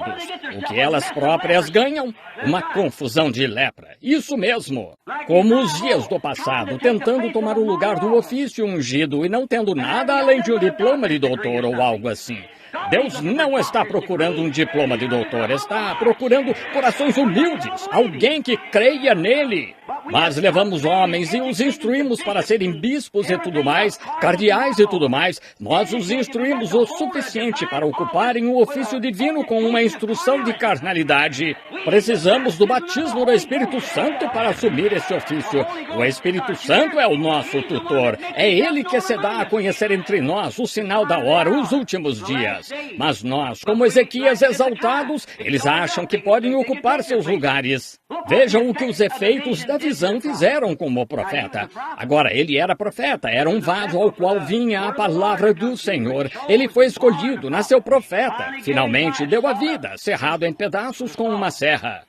O que elas próprias ganham? Uma confusão de lepra. Isso mesmo. Como os dias do passado, tentando tomar o lugar do ofício ungido e não tendo nada além de um diploma de doutor ou algo assim. Deus não está procurando um diploma de doutor, está procurando corações humildes, alguém que creia nele. Mas levamos homens e os instruímos para serem bispos e tudo mais, cardeais e tudo mais. Nós os instruímos o suficiente para ocuparem o ofício divino com uma instrução de carnalidade. Precisamos do batismo do Espírito Santo para assumir esse ofício. O Espírito Santo é o nosso tutor. É ele que se dá a conhecer entre nós o sinal da hora, os últimos dias. Mas nós, como Ezequias exaltados, eles acham que podem ocupar seus lugares. Vejam o que os efeitos da visão fizeram com o profeta. Agora, ele era profeta, era um vaso ao qual vinha a palavra do Senhor. Ele foi escolhido, nasceu profeta. Finalmente deu a vida, cerrado em pedaços com uma serra.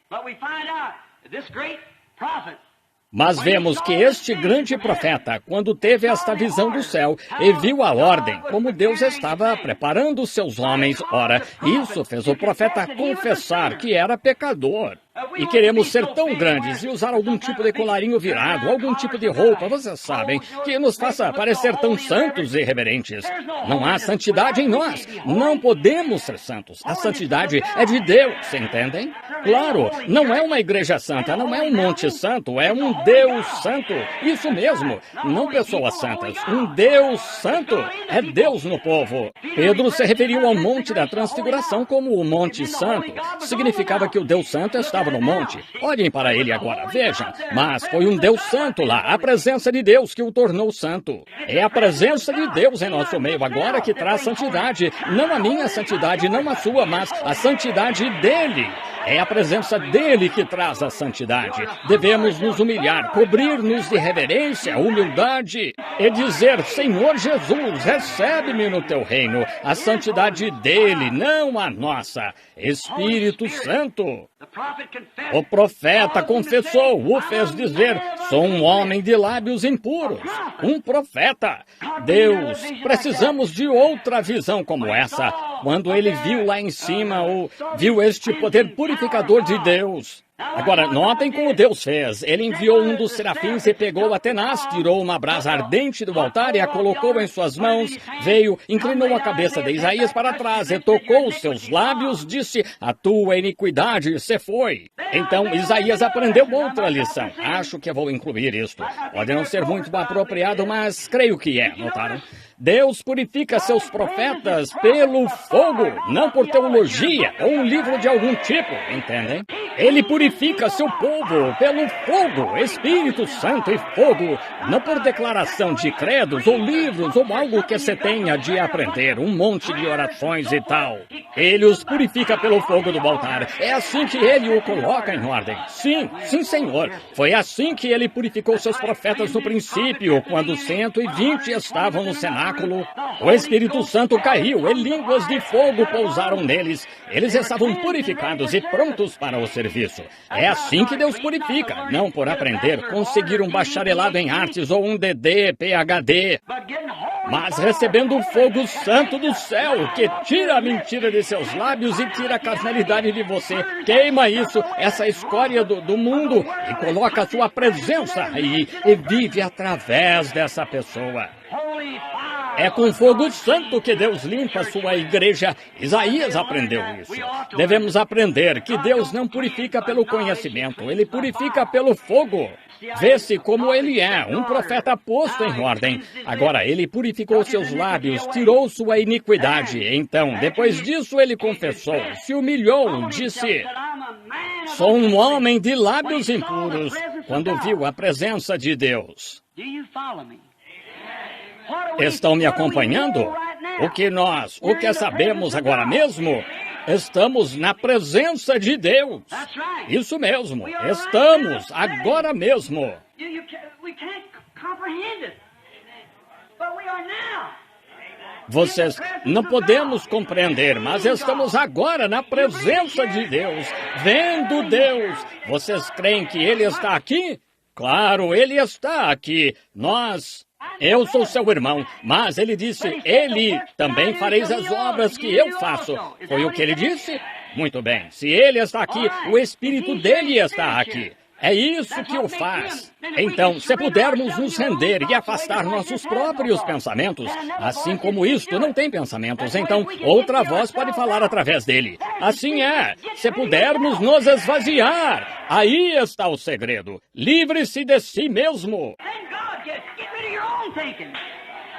Mas vemos que este grande profeta, quando teve esta visão do céu e viu a ordem, como Deus estava preparando os seus homens, ora, isso fez o profeta confessar que era pecador. E queremos ser tão grandes e usar algum tipo de colarinho virado, algum tipo de roupa, vocês sabem, que nos faça parecer tão santos e reverentes. Não há santidade em nós. Não podemos ser santos. A santidade é de Deus, entendem? Claro, não é uma igreja santa, não é um monte santo, é um Deus santo. Isso mesmo, não pessoas santas. Um Deus santo é Deus no povo. Pedro se referiu ao monte da transfiguração como o monte santo. Significava que o Deus santo estava no monte. Olhem para ele agora, vejam. Mas foi um Deus santo lá, a presença de Deus que o tornou santo. É a presença de Deus em nosso meio agora que traz santidade. Não a minha santidade, não a sua, mas a santidade dele. É a presença dele que traz a santidade. Devemos nos humilhar, cobrir-nos de reverência, humildade e dizer, Senhor Jesus, recebe-me no teu reino. A santidade dele, não a nossa. Espírito Santo. O profeta confessou, o fez dizer, sou um homem de lábios impuros. Um profeta. Deus, precisamos de outra visão como essa. Quando ele viu lá em cima, viu este poder purificador de Deus. Agora, notem como Deus fez. Ele enviou um dos serafins e pegou a tenaz, tirou uma brasa ardente do altar e a colocou em suas mãos, veio, inclinou a cabeça de Isaías para trás e tocou os seus lábios, disse, a tua iniquidade se foi. Então, Isaías aprendeu outra lição. Acho que vou incluir isto. Pode não ser muito apropriado, mas creio que é, notaram? Deus purifica seus profetas pelo fogo, não por teologia ou um livro de algum tipo, entendem? Ele purifica seu povo pelo fogo, Espírito Santo e fogo, não por declaração de credos ou livros ou algo que você tenha de aprender, um monte de orações e tal. Ele os purifica pelo fogo do altar. É assim que ele o coloca em ordem. Sim, sim, Senhor. Foi assim que ele purificou seus profetas no princípio, quando 120 estavam no cenáculo. O Espírito Santo caiu e línguas de fogo pousaram neles. Eles estavam purificados e prontos para o serviço. É assim que Deus purifica, não por aprender, conseguir um bacharelado em artes ou um DD, PhD, mas recebendo o fogo santo do céu, que tira a mentira de seus lábios e tira a carnalidade de você. Queima isso, essa escória do mundo, e coloca a sua presença aí e vive através dessa pessoa. É com fogo santo que Deus limpa a sua igreja. Isaías aprendeu isso. Devemos aprender que Deus não purifica pelo conhecimento, Ele purifica pelo fogo. Vê-se como ele é, um profeta posto em ordem. Agora, ele purificou seus lábios, tirou sua iniquidade. Então, depois disso, ele confessou, se humilhou, disse, sou um homem de lábios impuros, quando viu a presença de Deus. Estão me acompanhando? O que sabemos agora mesmo? Estamos na presença de Deus. Isso mesmo, estamos agora mesmo. Vocês não podemos compreender, mas estamos agora na presença de Deus, vendo Deus. Vocês creem que Ele está aqui? Claro, Ele está aqui. Eu sou seu irmão, mas ele disse, ele também fareis as obras que eu faço. Foi o que ele disse? Muito bem, se ele está aqui, o Espírito dele está aqui. É isso que o faz. Então, se pudermos nos render e afastar nossos próprios pensamentos, assim como isto não tem pensamentos, então outra voz pode falar através dele. Assim é, se pudermos nos esvaziar, aí está o segredo. Livre-se de si mesmo.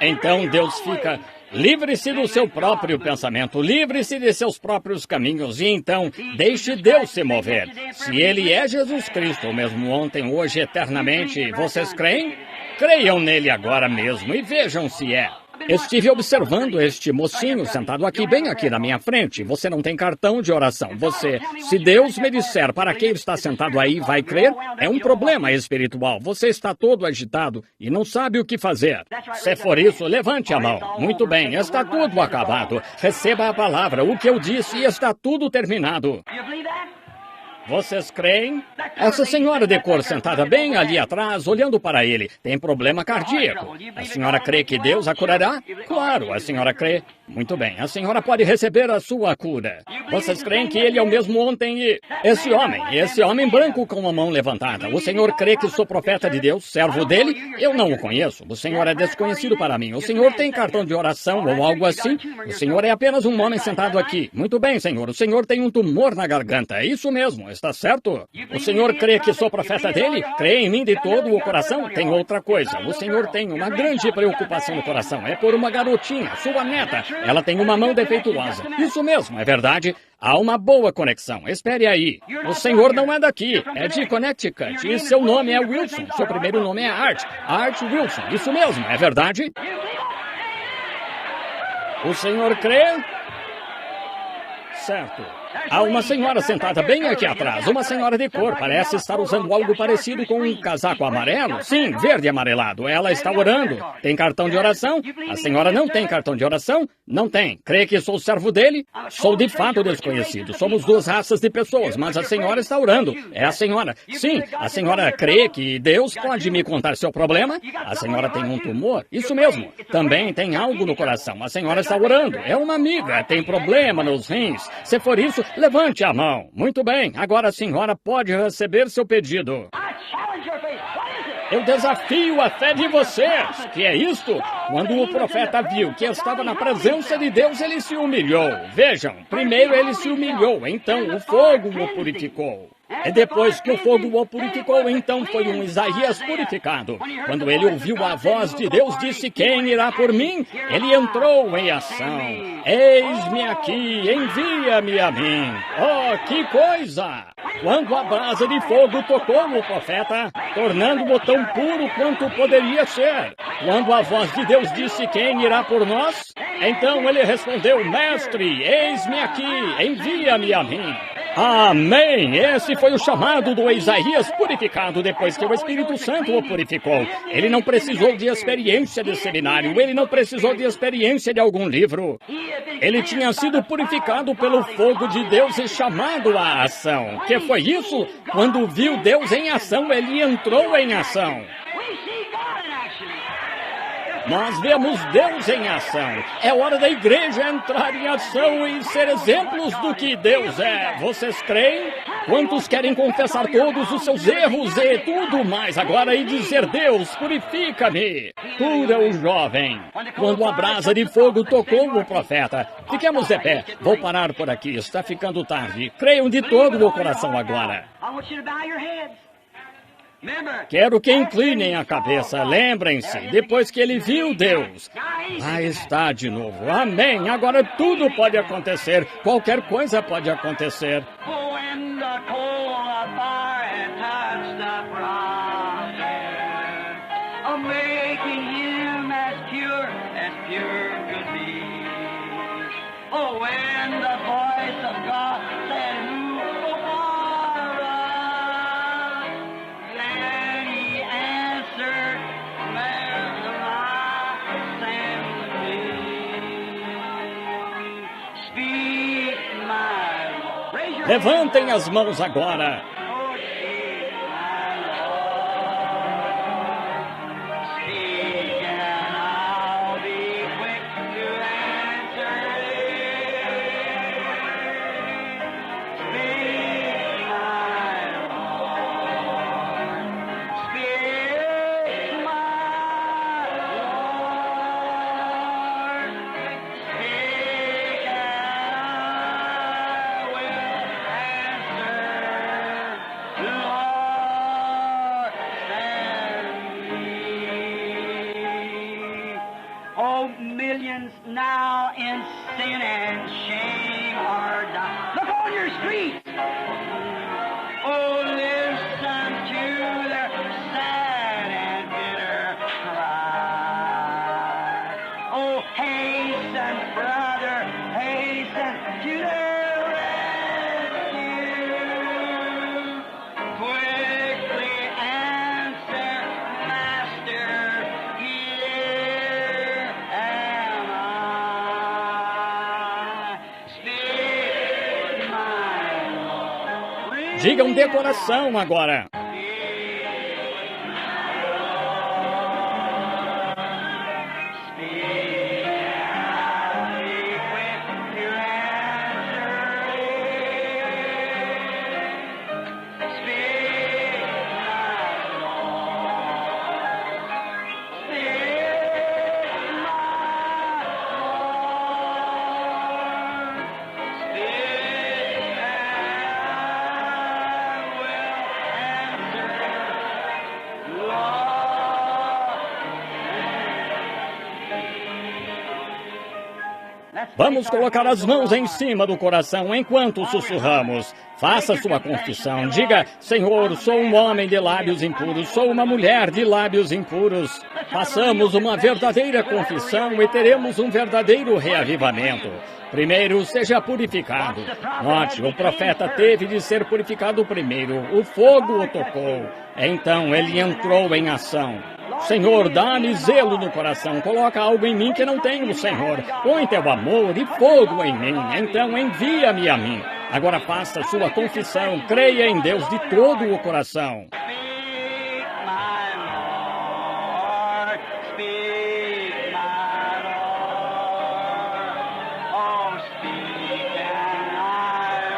Então Deus fica, livre-se do seu próprio pensamento, livre-se de seus próprios caminhos, e então deixe Deus se mover. Se Ele é Jesus Cristo, mesmo ontem, hoje, eternamente, vocês creem? Creiam nele agora mesmo e vejam se é. Estive observando este mocinho sentado aqui, bem aqui na minha frente. Você não tem cartão de oração. Se Deus me disser para que ele está sentado aí, vai crer? É um problema espiritual. Você está todo agitado e não sabe o que fazer. Se for isso, levante a mão. Muito bem, está tudo acabado. Receba a palavra, o que eu disse, e está tudo terminado. Vocês creem? Essa senhora de cor sentada bem ali atrás, olhando para ele, tem problema cardíaco. A senhora crê que Deus a curará? Claro, a senhora crê. Muito bem, a senhora pode receber a sua cura. Vocês creem que ele é o mesmo ontem e... Esse homem branco com a mão levantada, o senhor crê que sou profeta de Deus, servo dele? Eu não o conheço. O senhor é desconhecido para mim. O senhor tem cartão de oração ou algo assim? O senhor é apenas um homem sentado aqui. Muito bem, senhor. O senhor tem um tumor na garganta. É isso mesmo. Está certo? O senhor crê que sou profeta dele? Crê em mim de todo o coração? Tem outra coisa. O senhor tem uma grande preocupação no coração. É por uma garotinha, sua neta. Ela tem uma mão defeituosa. Isso mesmo, é verdade? Há uma boa conexão. Espere aí. O senhor não é daqui. É de Connecticut. E seu nome é Wilson. Seu primeiro nome é Art. Art Wilson. Isso mesmo, é verdade? O senhor crê? Certo. Há uma senhora sentada bem aqui atrás, uma senhora de cor, parece estar usando algo parecido com um casaco amarelo. Sim, verde e amarelado. Ela está orando. Tem cartão de oração? A senhora não tem cartão de oração? Não tem. Crê que sou servo dele? Sou de fato desconhecido. Somos duas raças de pessoas, mas a senhora está orando. É a senhora. Sim, a senhora crê que Deus pode me contar seu problema? A senhora tem um tumor? Isso mesmo. Também tem algo no coração. A senhora está orando. É uma amiga. Tem problema nos rins. Se for isso, isso? Levante a mão. Muito bem, agora a senhora pode receber seu pedido. I challenge your faith. What is it? Eu desafio a fé de vocês. Que é isto? Quando o profeta viu que estava na presença de Deus, ele se humilhou. Vejam, primeiro ele se humilhou, então o fogo o purificou. E depois que o fogo o purificou, então foi um Isaías purificado. Quando ele ouviu a voz de Deus, disse: quem irá por mim? Ele entrou em ação. Eis-me aqui, envia-me a mim. Oh, que coisa! Quando a brasa de fogo tocou o profeta, tornando-o tão puro quanto poderia ser. Quando a voz de Deus disse: quem irá por nós? Então ele respondeu: mestre, eis-me aqui, envia-me a mim. Amém! Esse foi o chamado do Isaías purificado depois que o Espírito Santo o purificou. Ele não precisou de experiência de seminário, ele não precisou de experiência de algum livro. Ele tinha sido purificado pelo fogo de Deus e chamado à ação. Que foi isso? Quando viu Deus em ação, ele entrou em ação. We see God in action. Nós vemos Deus em ação. É hora da igreja entrar em ação e ser exemplos do que Deus é. Vocês creem? Quantos querem confessar todos os seus erros e tudo mais agora e dizer: Deus, purifica-me? Cura o jovem. Quando a brasa de fogo tocou o profeta, fiquemos de pé. Vou parar por aqui, está ficando tarde. Creiam de todo o coração agora. I want you to bow your heads. Remember, Quero que inclinem a cabeça. Lembrem-se, depois que ele viu Deus, lá está de novo. Amém. Agora tudo pode acontecer. Qualquer coisa pode acontecer. when the coal of fire had touched the prophet, making him as pure could be. Oh, when the voice of God said, who will follow? Then he answered, where I send me. Speak, my Lord. Raise your Levantem as mãos agora. Oh, speak, my Lord. Speak, and I'll be quick to answer thee. Speak, my Lord. Speak, my Lord. Speak, and I will answer. Lord, send me. Oh, millions now in sin and shame are dying. Look on your streets. Oh, listen to their sad and bitter cry. Oh, hasten, brother, hasten to their rescue. Quickly answer, Master, here am I. Speak, my Lord. Digam de coração agora. Vamos colocar as mãos em cima do coração enquanto sussurramos. Faça sua confissão. Diga: Senhor, sou um homem de lábios impuros, sou uma mulher de lábios impuros. Façamos uma verdadeira confissão e teremos um verdadeiro reavivamento. Primeiro, seja purificado. Note, o profeta teve de ser purificado primeiro. O fogo o tocou. Então ele entrou em ação. Senhor, dá-me zelo no coração. Coloca algo em mim que não tenho, Senhor. Põe teu amor e fogo em mim. Então envia-me a mim. Agora faça sua confissão. Creia em Deus de todo o coração. Speak, my Lord. Speak, my Lord. Oh, speak, and I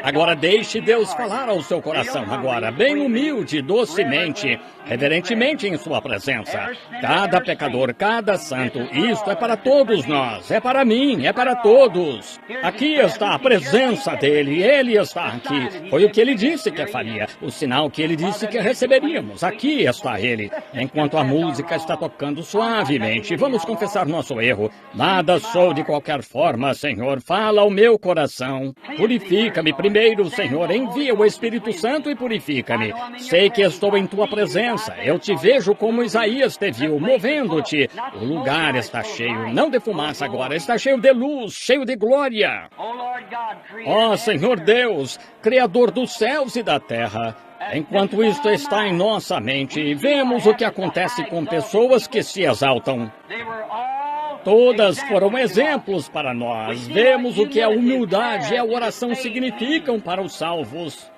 Agora deixe Deus falar ao seu coração agora, bem humilde, docemente, reverentemente em sua presença. Cada pecador, cada santo, isto é para todos nós, é para mim, é para todos. Aqui está a presença dele, ele está aqui. Foi o que ele disse que faria, o sinal que ele disse que receberíamos. Aqui está ele. Enquanto a música está tocando suavemente, vamos confessar nosso erro. Nada sou de qualquer forma, Senhor. Fala ao meu coração. Purifica-me primeiro, Senhor. Envia o Espírito Santo e purifica-me. Sei que estou em tua presença. Eu te vejo como Isaías te viu, movendo-te. O lugar está cheio, não de fumaça agora, está cheio de luz, cheio de glória. Ó Senhor Deus, Criador dos céus e da terra, enquanto isto está em nossa mente, vemos o que acontece com pessoas que se exaltam. Todas foram exemplos para nós. Vemos o que a humildade e a oração significam para os salvos.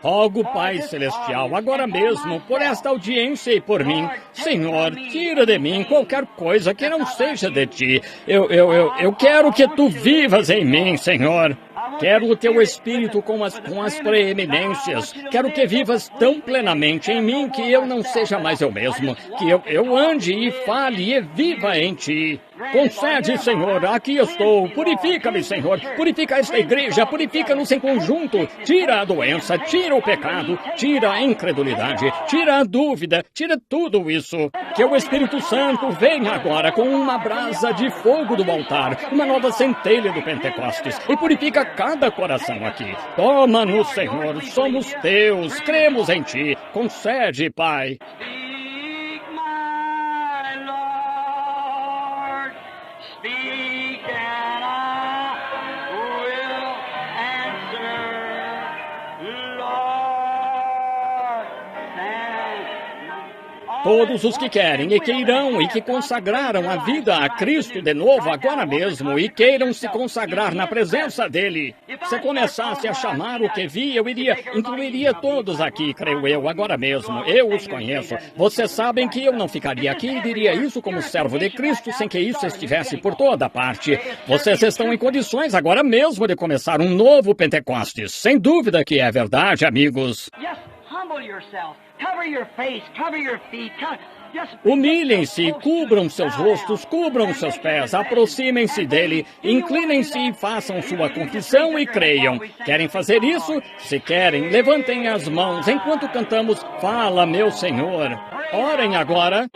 Rogo, Pai Celestial, agora mesmo, por esta audiência e por mim. Senhor, tira de mim qualquer coisa que não seja de Ti. Eu quero que Tu vivas em mim, Senhor. Quero o Teu Espírito com as preeminências. Quero que vivas tão plenamente em mim que eu não seja mais eu mesmo. Que eu ande e fale e viva em Ti. Concede, Senhor, aqui estou. Purifica-me, Senhor. Purifica esta igreja. Purifica-nos em conjunto. Tira a doença, tira o pecado, tira a incredulidade, tira a dúvida, tira tudo isso. Que o Espírito Santo venha agora com uma brasa de fogo do altar, uma nova centelha do Pentecostes e purifica cada coração aqui. Toma-nos, Senhor. Somos Teus. Cremos em Ti. Concede, Pai. Todos os que querem e que irão e que consagraram a vida a Cristo de novo agora mesmo e queiram se consagrar na presença dEle. Se começasse a chamar o que vi, eu incluiria todos aqui, creio eu, agora mesmo. Eu os conheço. Vocês sabem que eu não ficaria aqui e diria isso como servo de Cristo sem que isso estivesse por toda parte. Vocês estão em condições agora mesmo de começar um novo Pentecostes. Sem dúvida que é verdade, amigos. Humilhem-se, cubram seus rostos, cubram seus pés, aproximem-se dele, inclinem-se e façam sua confissão e creiam. Querem fazer isso? Se querem, levantem as mãos enquanto cantamos Fala, meu Senhor. Orem agora.